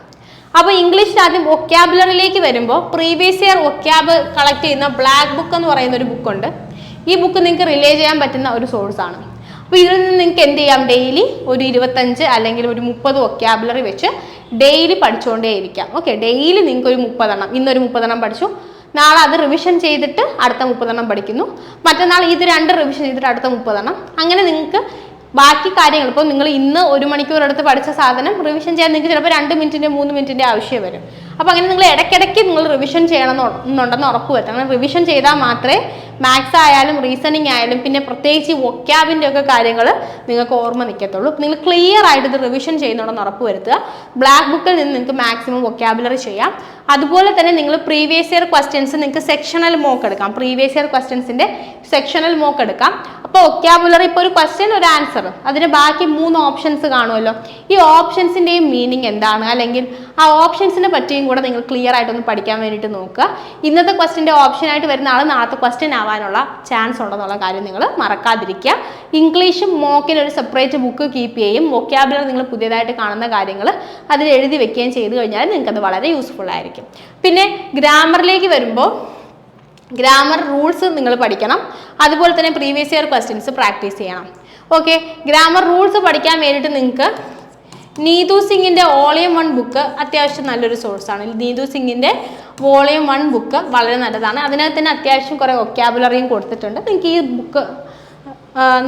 അപ്പോൾ ഇംഗ്ലീഷിൽ ആദ്യം വൊക്കാബുലറിയിലേക്ക് വരുമ്പോൾ പ്രീവിയസ് ഇയർ വൊക്കാബ് കളക്ട് ചെയ്യുന്ന ബ്ലാക്ക് ബുക്ക് എന്ന് പറയുന്ന ഒരു ബുക്കുണ്ട്. ഈ ബുക്ക് നിങ്ങൾക്ക് റിലേ ചെയ്യാൻ പറ്റുന്ന ഒരു സോഴ്സാണ്. അപ്പോൾ ഇതിൽ നിന്ന് നിങ്ങൾക്ക് എന്ത് ചെയ്യാം, ഡെയിലി ഒരു 25 അല്ലെങ്കിൽ ഒരു 30 വൊക്കാബുലറി വെച്ച് ഡെയിലി പഠിച്ചുകൊണ്ടേ ഇരിക്കാം. ഓക്കെ, ഡെയിലി നിങ്ങൾക്ക് ഒരു 30 എണ്ണം, ഇന്നൊരു 30 എണ്ണം പഠിച്ചു, നാളെ അത് റിവിഷൻ ചെയ്തിട്ട് അടുത്ത 30 എണ്ണം പഠിക്കുന്നു, മറ്റന്നാൾ ഇത് 2 റിവിഷൻ ചെയ്തിട്ട് അടുത്ത 30 എണ്ണം. അങ്ങനെ നിങ്ങൾക്ക് ബാക്കി കാര്യങ്ങൾ, ഇപ്പോൾ നിങ്ങൾ ഇന്ന് 1 മണിക്കൂർ എടുത്ത് പഠിച്ച സാധനം റിവിഷൻ ചെയ്യാൻ നിങ്ങൾക്ക് ചിലപ്പോൾ 2 മിനിറ്റിൻ്റെ 3 മിനിറ്റിൻ്റെ ആവശ്യം വരും. അപ്പോൾ അങ്ങനെ നിങ്ങൾ ഇടയ്ക്കിടയ്ക്ക് നിങ്ങൾ റിവിഷൻ ചെയ്യണമെന്നുണ്ടെന്ന് ഉറപ്പ് വരുത്തണം. അങ്ങനെ റിവിഷൻ ചെയ്താൽ മാത്രമേ മാത്സ് ആയാലും റീസണിങ് ആയാലും പിന്നെ പ്രത്യേകിച്ച് വൊക്കാബിൻ്റെ ഒക്കെ കാര്യങ്ങൾ നിങ്ങൾക്ക് ഓർമ്മ നിൽക്കത്തുള്ളൂ. നിങ്ങൾ ക്ലിയർ ആയിട്ട് ഇത് റിവിഷൻ ചെയ്യുന്നുണ്ടെന്ന് ഉറപ്പ് വരുത്തുക. ബ്ലാക്ക് ബുക്കിൽ നിന്ന് നിങ്ങൾക്ക് മാക്സിമം വൊക്കാബുലറി ചെയ്യാം. അതുപോലെ തന്നെ നിങ്ങൾ പ്രീവിയസ് ഇയർ ക്വസ്റ്റ്യൻസ് നിങ്ങൾക്ക് സെക്ഷണൽ മോക്ക് എടുക്കാം. പ്രീവിയസ് ഇയർ ക്വസ്റ്റ്യൻസിൻ്റെ സെക്ഷണൽ മോക്ക് എടുക്കാം. അപ്പോൾ വൊക്കാബുലറി ഇപ്പോൾ ഒരു ക്വസ്റ്റ്യൻ ഒരു ആൻസർ, അതിന് ബാക്കി 3 ഓപ്ഷൻസ് കാണുമല്ലോ. ഈ ഓപ്ഷൻസിൻ്റെയും മീനിങ് എന്താണ്, അല്ലെങ്കിൽ ആ ഓപ്ഷൻസിനെ പറ്റിയും കൂടെ നിങ്ങൾ ക്ലിയർ ആയിട്ടൊന്ന് പഠിക്കാൻ വേണ്ടിയിട്ട് നോക്കുക. ഇന്നത്തെ ക്വസ്റ്റ്യൻ്റെ ഓപ്ഷനായിട്ട് വരുന്ന ആൾ നാളത്തെ ക്വസ്റ്റ്യൻ ആവാനുള്ള ചാൻസ് ഉണ്ടെന്നുള്ള കാര്യം നിങ്ങൾ മറക്കാതിരിക്കുക. ഇംഗ്ലീഷും മോക്കിന് ഒരു സെപ്പറേറ്റ് ബുക്ക് കീപ്പ് ചെയ്യും. വൊക്കാബുലറി നിങ്ങൾ പുതിയതായിട്ട് കാണുന്ന കാര്യങ്ങൾ അതിൽ എഴുതി വെക്കുകയും ചെയ്തു കഴിഞ്ഞാൽ നിങ്ങൾക്കത് വളരെ യൂസ്ഫുൾ ആയിരിക്കും. പിന്നെ ഗ്രാമറിലേക്ക് വരുമ്പോൾ ഗ്രാമർ റൂൾസ് നിങ്ങൾ പഠിക്കണം. അതുപോലെ തന്നെ പ്രീവിയസ് ഇയർ ക്വസ്റ്റ്യൻസ് പ്രാക്ടീസ് ചെയ്യണം. ഓക്കെ, ഗ്രാമർ റൂൾസ് പഠിക്കാൻ വേണ്ടിയിട്ട് നിങ്ങൾക്ക് നീതു സിംഗിൻ്റെ വോളിയം 1 ബുക്ക് അത്യാവശ്യം നല്ലൊരു സോഴ്സാണ്. നീതു സിംഗിൻ്റെ വോളിയം 1 ബുക്ക് വളരെ നല്ലതാണ്. അതിനകത്ത് തന്നെ അത്യാവശ്യം കുറേ വൊക്കാബുലറിയും കൊടുത്തിട്ടുണ്ട്. നിങ്ങൾക്ക് ഈ ബുക്ക്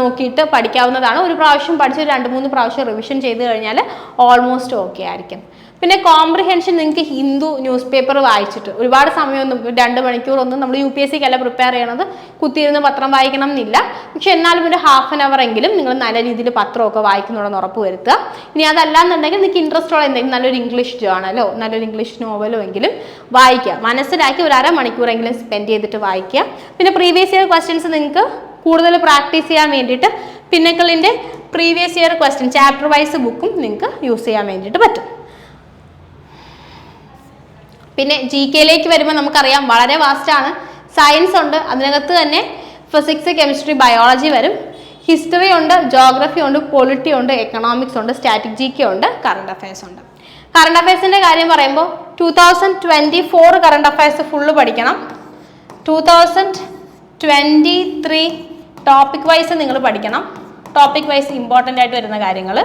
നോക്കിയിട്ട് പഠിക്കാവുന്നതാണ്. ഒരു പ്രാവശ്യം പഠിച്ച് 2-3 പ്രാവശ്യം റിവിഷൻ ചെയ്ത് കഴിഞ്ഞാൽ ഓൾമോസ്റ്റ് ഓക്കെ ആയിരിക്കും. പിന്നെ കോംപ്രിഹെൻഷൻ നിങ്ങൾക്ക് ഹിന്ദു ന്യൂസ് പേപ്പർ വായിച്ചിട്ട് ഒരുപാട് സമയമൊന്നും 2 മണിക്കൂറൊന്നും നമ്മൾ UPSCക്കല്ല പ്രിപ്പയർ ചെയ്യണത്, കുത്തിയിരുന്ന് പത്രം വായിക്കണം എന്നില്ല. പക്ഷെ എന്നാലും ഒരു ½ an hour എങ്കിലും നിങ്ങൾ നല്ല രീതിയിൽ പത്രമൊക്കെ വായിക്കുന്നുണ്ടെന്ന് ഉറപ്പ് വരുത്തുക. ഇനി അതല്ലാന്നുണ്ടെങ്കിൽ നിങ്ങൾക്ക് ഇൻട്രസ്റ്റ് ഉള്ള എന്തെങ്കിലും നല്ലൊരു ഇംഗ്ലീഷ് ജേണലോ നല്ലൊരു ഇംഗ്ലീഷ് നോവലോ എങ്കിലും വായിക്കുക. മനസ്സിലാക്കി ഒരു 1/2 മണിക്കൂറെങ്കിലും സ്പെൻഡ് ചെയ്തിട്ട് വായിക്കുക. പിന്നെ പ്രീവിയസ് ഇയർ ക്വസ്റ്റ്യൻസ് നിങ്ങൾക്ക് കൂടുതൽ പ്രാക്ടീസ് ചെയ്യാൻ വേണ്ടിയിട്ട് പിന്നക്കിളിൻ്റെ previous year question chapter wise ബുക്കും നിങ്ങൾക്ക് യൂസ് ചെയ്യാൻ വേണ്ടിയിട്ട് പറ്റും. പിന്നെ GKയിലേക്ക് വരുമ്പോൾ നമുക്കറിയാം വളരെ വാസ്റ്റാണ്. സയൻസ് ഉണ്ട്, അതിനകത്ത് തന്നെ ഫിസിക്സ്, കെമിസ്ട്രി, ബയോളജി വരും. ഹിസ്റ്ററി ഉണ്ട്, ജോഗ്രഫി ഉണ്ട്, പൊളിറ്റി ഉണ്ട്, എക്കണോമിക്സ് ഉണ്ട്, സ്റ്റാറ്റിക് GK ഉണ്ട്, കറണ്ട് അഫയേഴ്സ് ഉണ്ട്. കറണ്ട് അഫയേഴ്സിൻ്റെ കാര്യം പറയുമ്പോൾ 2024 കറണ്ട് അഫയേഴ്സ് ഫുള്ള് പഠിക്കണം. 2023 ടോപ്പിക് വൈസ് നിങ്ങൾ പഠിക്കണം. ടോപ്പിക് വൈസ് ഇമ്പോർട്ടൻ്റ് ആയിട്ട് വരുന്ന കാര്യങ്ങൾ.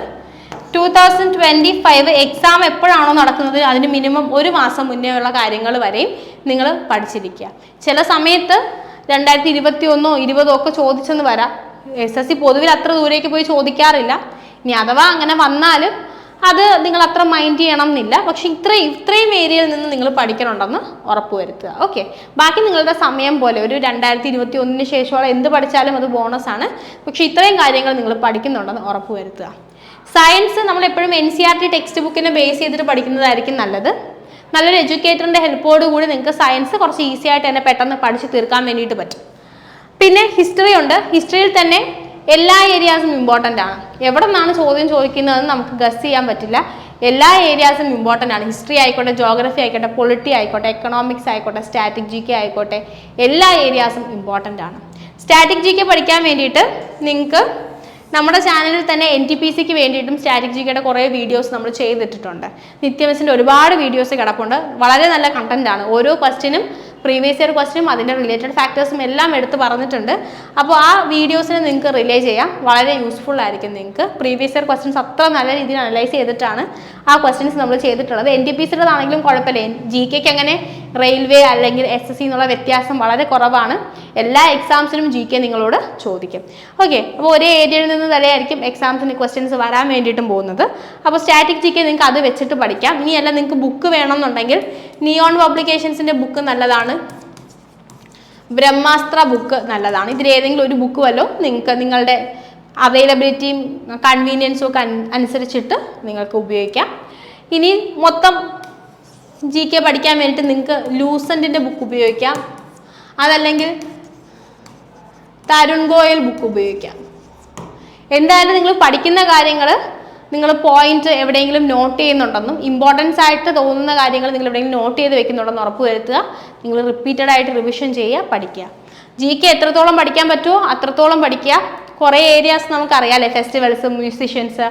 2025 എക്സാം എപ്പോഴാണോ നടക്കുന്നത് അതിന് മിനിമം 1 മാസം മുന്നേ ഉള്ള കാര്യങ്ങൾ വരെയും നിങ്ങൾ പഠിച്ചിരിക്കുക. ചില സമയത്ത് 2021 20 ഒക്കെ ചോദിച്ചെന്ന് വരാം. SSC പൊതുവിൽ അത്ര ദൂരേക്ക് പോയി ചോദിക്കാറില്ല. ഇനി അഥവാ അങ്ങനെ വന്നാലും അത് നിങ്ങൾ അത്ര മൈൻഡ് ചെയ്യണം എന്നില്ല. പക്ഷെ ഇത്രയും ഏരിയയിൽ നിന്ന് നിങ്ങൾ പഠിക്കണുണ്ടെന്ന് ഉറപ്പ് വരുത്തുക. ഓക്കെ, ബാക്കി നിങ്ങളുടെ സമയം പോലെ ഒരു 2021 ശേഷമുള്ള എന്ത് പഠിച്ചാലും അത് ബോണസാണ്. പക്ഷെ ഇത്രയും കാര്യങ്ങൾ നിങ്ങൾ പഠിക്കുന്നുണ്ടെന്ന് ഉറപ്പ് വരുത്തുക. സയൻസ് നമ്മൾ എപ്പോഴും NCERT ടെക്സ്റ്റ് ബുക്കിനെ ബേസ് ചെയ്തിട്ട് പഠിക്കുന്നതായിരിക്കും നല്ലത്. നല്ലൊരു എഡ്യൂക്കേറ്ററിൻ്റെ ഹെൽപ്പോട് കൂടി നിങ്ങൾക്ക് സയൻസ് കുറച്ച് ഈസി ആയിട്ട് തന്നെ പെട്ടെന്ന് പഠിച്ച് തീർക്കാൻ വേണ്ടിയിട്ട് പറ്റും. പിന്നെ ഹിസ്റ്ററി ഉണ്ട്. ഹിസ്റ്ററിയിൽ തന്നെ എല്ലാ ഏരിയാസും ഇമ്പോർട്ടൻ്റ് ആണ്. എവിടെ നിന്നാണ് ചോദ്യം ചോദിക്കുന്നതെന്ന് നമുക്ക് ഗസ് ചെയ്യാൻ പറ്റില്ല. എല്ലാ ഏരിയാസും ഇമ്പോർട്ടൻ്റ് ആണ്. ഹിസ്റ്ററി ആയിക്കോട്ടെ, ജോഗ്രഫി ആയിക്കോട്ടെ, പൊളിറ്റി ആയിക്കോട്ടെ, എക്കണോമിക്സ് ആയിക്കോട്ടെ, സ്റ്റാറ്റിക് GK ആയിക്കോട്ടെ, എല്ലാ ഏരിയാസും ഇമ്പോർട്ടൻ്റ് ആണ്. സ്റ്റാറ്റിക് GK പഠിക്കാൻ വേണ്ടിയിട്ട് നിങ്ങൾക്ക് നമ്മുടെ ചാനലിൽ തന്നെ NTPCക്ക് വേണ്ടിയിട്ടും സ്റ്റാറ്റിക് GKയുടെ കുറേ വീഡിയോസ് നമ്മൾ ചെയ്തിട്ടുണ്ട്. നിത്യമിസിൻ്റെ ഒരുപാട് വീഡിയോസ് കിടപ്പുണ്ട്. വളരെ നല്ല കണ്ടന്റ് ആണ്. ഓരോ ക്വസ്റ്റ്യനും പ്രീവിയസ് ഇയർ ക്വസ്റ്റ്യനും അതിൻ്റെ റിലേറ്റഡ് ഫാക്ടേഴ്സും എല്ലാം എടുത്ത് പറഞ്ഞിട്ടുണ്ട്. അപ്പോൾ ആ വീഡിയോസിന് നിങ്ങൾക്ക് റിലേ ചെയ്യാം. വളരെ യൂസ്ഫുൾ ആയിരിക്കും നിങ്ങൾക്ക്. പ്രീവിയസ് ഇയർ ക്വസ്റ്റ്യൻസ് അത്ര നല്ല രീതിയിൽ അനലൈസ് ചെയ്തിട്ടാണ് ആ ക്വസ്റ്റ്യൻസ് നമ്മൾ ചെയ്തിട്ടുള്ളത്. NTPCയുടേതാണെങ്കിലും കുഴപ്പമില്ല. GKക്ക് അങ്ങനെ റെയിൽവേ അല്ലെങ്കിൽ SSC എന്നുള്ള വ്യത്യാസം വളരെ കുറവാണ്. എല്ലാ എക്സാംസിനും GK നിങ്ങളോട് ചോദിക്കും. ഓക്കെ, അപ്പോൾ ഒരേ ഏരിയയിൽ നിന്ന് തന്നെയായിരിക്കും എക്സാംസിന് ക്വസ്റ്റ്യൻസ് വരാൻ വേണ്ടിയിട്ടും പോകുന്നത്. അപ്പോൾ സ്റ്റാറ്റിക് GK നിങ്ങൾക്ക് അത് വെച്ചിട്ട് പഠിക്കാം. ഇനിയല്ല നിങ്ങൾക്ക് ബുക്ക് വേണമെന്നുണ്ടെങ്കിൽ നിയോൺ പബ്ലിക്കേഷൻസിൻ്റെ ബുക്ക് നല്ലതാണ്. ബ്രഹ്മാസ്ത്ര ബുക്ക് നല്ലതാണ്. ഇതിലേതെങ്കിലും ഒരു ബുക്ക് വല്ലോ നിങ്ങൾക്ക് നിങ്ങളുടെ അവൈലബിലിറ്റിയും കൺവീനിയൻസും ഒക്കെ അനുസരിച്ചിട്ട് നിങ്ങൾക്ക് ഉപയോഗിക്കാം. ഇനി മൊത്തം GK പഠിക്കാൻ വേണ്ടിയിട്ട് നിങ്ങൾക്ക് ലൂസൻറ്റിൻ്റെ ബുക്ക് ഉപയോഗിക്കാം. അതല്ലെങ്കിൽ തരുൺ ഗോയൽ ബുക്ക് ഉപയോഗിക്കാം. എന്തായാലും നിങ്ങൾ പഠിക്കുന്ന കാര്യങ്ങൾ നിങ്ങൾ പോയിന്റ് എവിടെയെങ്കിലും നോട്ട് ചെയ്യുന്നുണ്ടെന്നും ഇമ്പോർട്ടൻസ് ആയിട്ട് തോന്നുന്ന കാര്യങ്ങൾ നിങ്ങൾ എവിടെയെങ്കിലും നോട്ട് ചെയ്ത് വെക്കുന്നുണ്ടെന്ന് ഉറപ്പ് വരുത്തുക. നിങ്ങൾ റിപ്പീറ്റഡ് ആയിട്ട് റിവിഷൻ ചെയ്യുക, പഠിക്കുക. GK എത്രത്തോളം പഠിക്കാൻ പറ്റുമോ അത്രത്തോളം പഠിക്കുക. കുറേ ഏരിയാസ് നമുക്കറിയാമല്ലേ, ഫെസ്റ്റിവൽസ്, മ്യൂസിഷ്യൻസ്,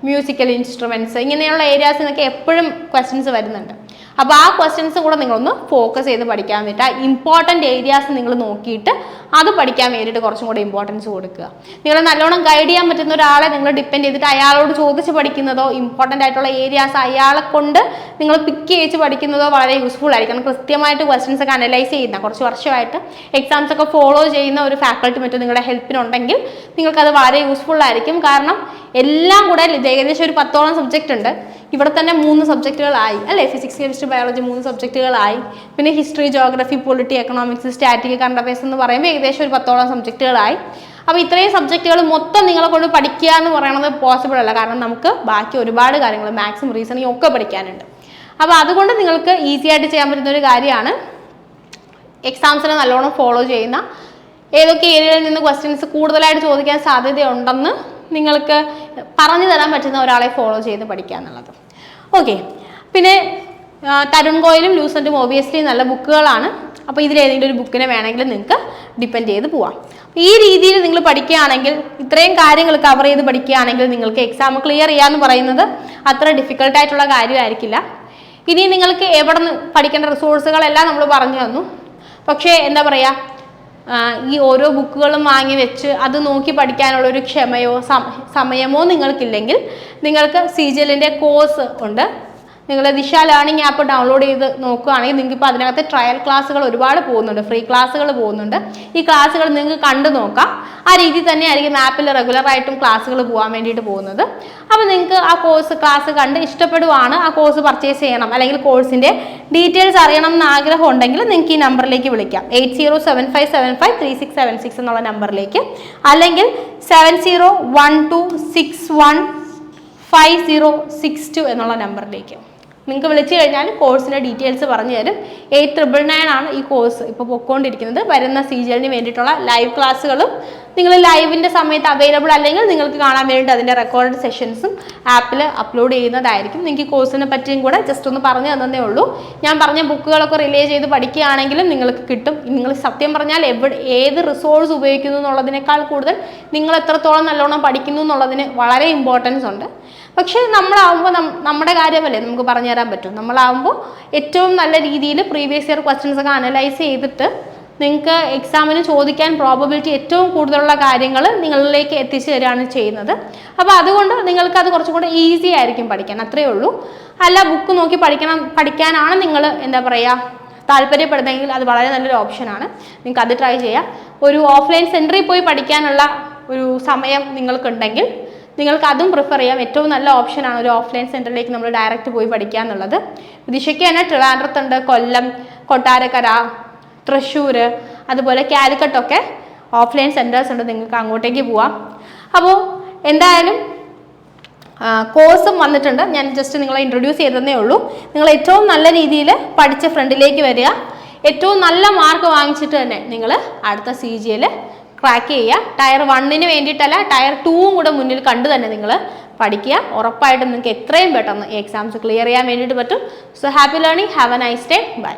മ്യൂസിക്കൽ ഇൻസ്ട്രുമെൻറ്റ്സ്, ഇങ്ങനെയുള്ള ഏരിയാസിൽ നിന്നൊക്കെ എപ്പോഴും ക്വസ്റ്റ്യൻസ് വരുന്നുണ്ട്. അപ്പോൾ ആ ക്വസ്റ്റ്യൻസ് കൂടെ നിങ്ങളൊന്ന് ഫോക്കസ് ചെയ്ത് പഠിക്കാൻ വേണ്ടിയിട്ട് ആ ഇമ്പോർട്ടൻ്റ് ഏരിയാസ് നിങ്ങൾ നോക്കിയിട്ട് അത് പഠിക്കാൻ വേണ്ടിയിട്ട് കുറച്ചും കൂടെ ഇമ്പോർട്ടൻസ് കൊടുക്കുക. നിങ്ങൾ നല്ലോണം ഗൈഡ് ചെയ്യാൻ പറ്റുന്ന ഒരാളെ നിങ്ങൾ ഡിപ്പെൻഡ് ചെയ്തിട്ട് അയാളോട് ചോദിച്ച് പഠിക്കുന്നതോ ഇമ്പോർട്ടൻ്റ് ആയിട്ടുള്ള ഏരിയാസ് അയാളെ കൊണ്ട് നിങ്ങൾ പിക്ക് ചെയ്ത് പഠിക്കുന്നതോ വളരെ യൂസ്ഫുൾ ആയിരിക്കും. കൃത്യമായിട്ട് ക്വസ്റ്റ്യൻസ് ഒക്കെ അനലൈസ് ചെയ്യുന്ന കുറച്ച് വർഷമായിട്ട് എക്സാംസ് ഒക്കെ ഫോളോ ചെയ്യുന്ന ഒരു ഫാക്കൽറ്റി മറ്റും നിങ്ങളുടെ ഹെൽപ്പിനുണ്ടെങ്കിൽ നിങ്ങൾക്കത് വളരെ യൂസ്ഫുൾ ആയിരിക്കും. കാരണം എല്ലാം കൂടെ ഏകദേശം ഒരു 10ഓളം സബ്ജക്റ്റ് ഉണ്ട്. ഇവിടെ തന്നെ 3 സബ്ജക്റ്റുകളായി അല്ലേ, ഫിസിക്സ്, കെമിസ്ട്രി, ബയോളജി 3 സബ്ജക്റ്റുകളായി. പിന്നെ history, geography, polity, economics, static, current affairs എന്ന് പറയുമ്പോൾ ഏകദേശം ഒരു 10ഓളം സബ്ജക്റ്റുകളായി. അപ്പോൾ ഇത്രയും സബ്ജക്റ്റുകൾ മൊത്തം നിങ്ങളെ കൊണ്ട് പഠിക്കുക എന്ന് പറയുന്നത് പോസിബിൾ അല്ല. കാരണം നമുക്ക് ബാക്കി ഒരുപാട് കാര്യങ്ങൾ മാത്സും റീസണിങ്ങും ഒക്കെ പഠിക്കാനുണ്ട്. അപ്പോൾ അതുകൊണ്ട് നിങ്ങൾക്ക് ഈസി ആയിട്ട് ചെയ്യാൻ പറ്റുന്ന ഒരു കാര്യമാണ് എക്സാംസിനെ നല്ലോണം ഫോളോ ചെയ്യുന്ന, ഏതൊക്കെ ഏരിയയിൽ നിന്ന് ക്വസ്റ്റ്യൻസ് കൂടുതലായിട്ട് ചോദിക്കാൻ സാധ്യതയുണ്ടെന്ന് നിങ്ങൾക്ക് പറഞ്ഞു തരാൻ പറ്റുന്ന ഒരാളെ ഫോളോ ചെയ്ത് പഠിക്കുക എന്നുള്ളത്. ഓക്കെ, പിന്നെ തരുൺ ഗോയലും ലൂസൻറ്റും ഓബിയസ്ലി നല്ല ബുക്കുകളാണ്. അപ്പോൾ ഇതിലേതെങ്കിലും ഒരു ബുക്കിനെ വേണമെങ്കിൽ നിങ്ങൾക്ക് ഡിപ്പെൻഡ് ചെയ്ത് പോവാം. ഈ രീതിയിൽ നിങ്ങൾ പഠിക്കുകയാണെങ്കിൽ, ഇത്രയും കാര്യങ്ങൾ കവർ ചെയ്ത് പഠിക്കുകയാണെങ്കിൽ നിങ്ങൾക്ക് എക്സാം ക്ലിയർ ചെയ്യാന്ന് പറയുന്നത് അത്ര ഡിഫിക്കൽട്ടായിട്ടുള്ള കാര്യമായിരിക്കില്ല. ഇനി നിങ്ങൾക്ക് എവിടെ നിന്ന് പഠിക്കേണ്ട റിസോഴ്സുകളെല്ലാം നമ്മൾ പറഞ്ഞു തന്നു. പക്ഷേ എന്താ പറയുക, ഈ ഓരോ ബുക്കുകളും വാങ്ങി വെച്ച് അത് നോക്കി പഠിക്കാനുള്ളൊരു ക്ഷമയോ സമയമോ നിങ്ങൾക്കില്ലെങ്കിൽ നിങ്ങൾക്ക് CGLന്റെ കോഴ്സ് ഉണ്ട്. നിങ്ങൾ ദിശ ലേണിംഗ് ആപ്പ് ഡൗൺലോഡ് ചെയ്ത് നോക്കുകയാണെങ്കിൽ നിങ്ങൾക്ക് ഇപ്പോൾ അതിനകത്ത് ട്രയൽ ക്ലാസ്സുകൾ ഒരുപാട് പോകുന്നുണ്ട്, ഫ്രീ ക്ലാസ്സുകൾ പോകുന്നുണ്ട്. ഈ ക്ലാസ്സുകൾ നിങ്ങൾക്ക് കണ്ടു നോക്കാം. ആ രീതിയിൽ തന്നെ ആയിരിക്കും ആപ്പിൽ റെഗുലറായിട്ടും ക്ലാസ്സുകൾ പോകാൻ വേണ്ടിയിട്ട് പോകുന്നത്. അപ്പോൾ നിങ്ങൾക്ക് ആ ക്ലാസ് കണ്ട് ഇഷ്ടപ്പെടുവാണ്, ആ കോഴ്സ് പർച്ചേസ് ചെയ്യണം അല്ലെങ്കിൽ കോഴ്സിൻ്റെ ഡീറ്റെയിൽസ് അറിയണം എന്ന് ആഗ്രഹം ഉണ്ടെങ്കിൽ നിങ്ങൾക്ക് ഈ നമ്പറിലേക്ക് വിളിക്കാം. 8075753676 എന്നുള്ള നമ്പറിലേക്ക്, അല്ലെങ്കിൽ 7012615062 എന്നുള്ള നമ്പറിലേക്ക് നിങ്ങൾക്ക് വിളിച്ചു കഴിഞ്ഞാൽ കോഴ്സിൻ്റെ ഡീറ്റെയിൽസ് പറഞ്ഞു തരും. 8999 ആണ് ഈ കോഴ്സ് ഇപ്പോൾ പൊയ്ക്കൊണ്ടിരിക്കുന്നത്. വരുന്ന CGLന് വേണ്ടിയിട്ടുള്ള ലൈവ് ക്ലാസ്സുകളും നിങ്ങൾ ലൈവിൻ്റെ സമയത്ത് അവൈലബിൾ അല്ലെങ്കിൽ നിങ്ങൾക്ക് കാണാൻ വേണ്ടിയിട്ട് അതിൻ്റെ റെക്കോർഡ് സെഷൻസും ആപ്പിൽ അപ്ലോഡ് ചെയ്യുന്നതായിരിക്കും. നിങ്ങൾക്ക് കോഴ്സിനെ പറ്റിയും കൂടെ ജസ്റ്റ് ഒന്ന് പറഞ്ഞു തന്നേ ഉള്ളൂ. ഞാൻ പറഞ്ഞ ബുക്കുകളൊക്കെ റിലേ ചെയ്ത് പഠിക്കുകയാണെങ്കിലും നിങ്ങൾക്ക് കിട്ടും. നിങ്ങൾ സത്യം പറഞ്ഞാൽ ഏത് റിസോഴ്സ് ഉപയോഗിക്കുന്നു എന്നുള്ളതിനേക്കാൾ കൂടുതൽ നിങ്ങൾ എത്രത്തോളം നല്ലോണം പഠിക്കുന്നു എന്നുള്ളതിന് വളരെ ഇമ്പോർട്ടൻസ് ഉണ്ട്. പക്ഷേ നമ്മളാവുമ്പോൾ നമ്മുടെ കാര്യമല്ലേ നമുക്ക് പറഞ്ഞു തരാൻ പറ്റും. നമ്മളാവുമ്പോൾ ഏറ്റവും നല്ല രീതിയിൽ പ്രീവിയസ് ഇയർ ക്വസ്റ്റ്യൻസ് ഒക്കെ അനലൈസ് ചെയ്തിട്ട് നിങ്ങൾക്ക് എക്സാമിന് ചോദിക്കാൻ പ്രോബബിലിറ്റി ഏറ്റവും കൂടുതലുള്ള കാര്യങ്ങൾ നിങ്ങളിലേക്ക് എത്തിച്ചു തരികയാണ് ചെയ്യുന്നത്. അപ്പോൾ അതുകൊണ്ട് നിങ്ങൾക്ക് അത് കുറച്ചും കൂടെ ഈസി ആയിരിക്കും പഠിക്കാൻ, അത്രയേ ഉള്ളൂ. അല്ല ബുക്ക് നോക്കി പഠിക്കാനാണ് നിങ്ങൾ എന്താ പറയുക താല്പര്യപ്പെടുന്നതെങ്കിൽ അത് വളരെ നല്ലൊരു ഓപ്ഷനാണ്. നിങ്ങൾക്ക് അത് ട്രൈ ചെയ്യാം. ഒരു ഓഫ്ലൈൻ സെൻറ്ററിൽ പോയി പഠിക്കാനുള്ള ഒരു സമയം നിങ്ങൾക്കുണ്ടെങ്കിൽ നിങ്ങൾക്ക് അതും പ്രിഫർ ചെയ്യാം. ഏറ്റവും നല്ല ഓപ്ഷനാണ് ഒരു ഓഫ്ലൈൻ സെൻറ്ററിലേക്ക് നമ്മൾ ഡയറക്റ്റ് പോയി പഠിക്കുക എന്നുള്ളത്. ദിശയ്ക്ക് തന്നെ ട്രിവാൻഡ്രത്തുണ്ട്, കൊല്ലം, കൊട്ടാരക്കര, തൃശ്ശൂർ, അതുപോലെ കാലിക്കട്ടൊക്കെ ഓഫ്ലൈൻ സെൻറ്റേഴ്സ് ഉണ്ട്. നിങ്ങൾക്ക് അങ്ങോട്ടേക്ക് പോവാം. അപ്പോൾ എന്തായാലും കോഴ്സും വന്നിട്ടുണ്ട്. ഞാൻ ജസ്റ്റ് നിങ്ങളെ ഇൻട്രൊഡ്യൂസ് ചെയ്തതേ ഉള്ളൂ. നിങ്ങൾ ഏറ്റവും നല്ല രീതിയിൽ പഠിച്ച് ഫ്രണ്ടിലേക്ക് വരിക. ഏറ്റവും നല്ല മാർക്ക് വാങ്ങിച്ചിട്ട് തന്നെ നിങ്ങൾ അടുത്ത CGL ക്രാക്ക് ചെയ്യുക. ടയർ 1 വേണ്ടിയിട്ടല്ല, ടയർ 2 കൂടെ മുന്നിൽ കണ്ടു തന്നെ നിങ്ങൾ പഠിക്കുക. ഉറപ്പായിട്ടും നിങ്ങൾക്ക് എത്രയും പെട്ടെന്ന് എക്സാംസ് ക്ലിയർ ചെയ്യാൻ വേണ്ടിയിട്ട് പറ്റും. So happy learning, have a nice day, by.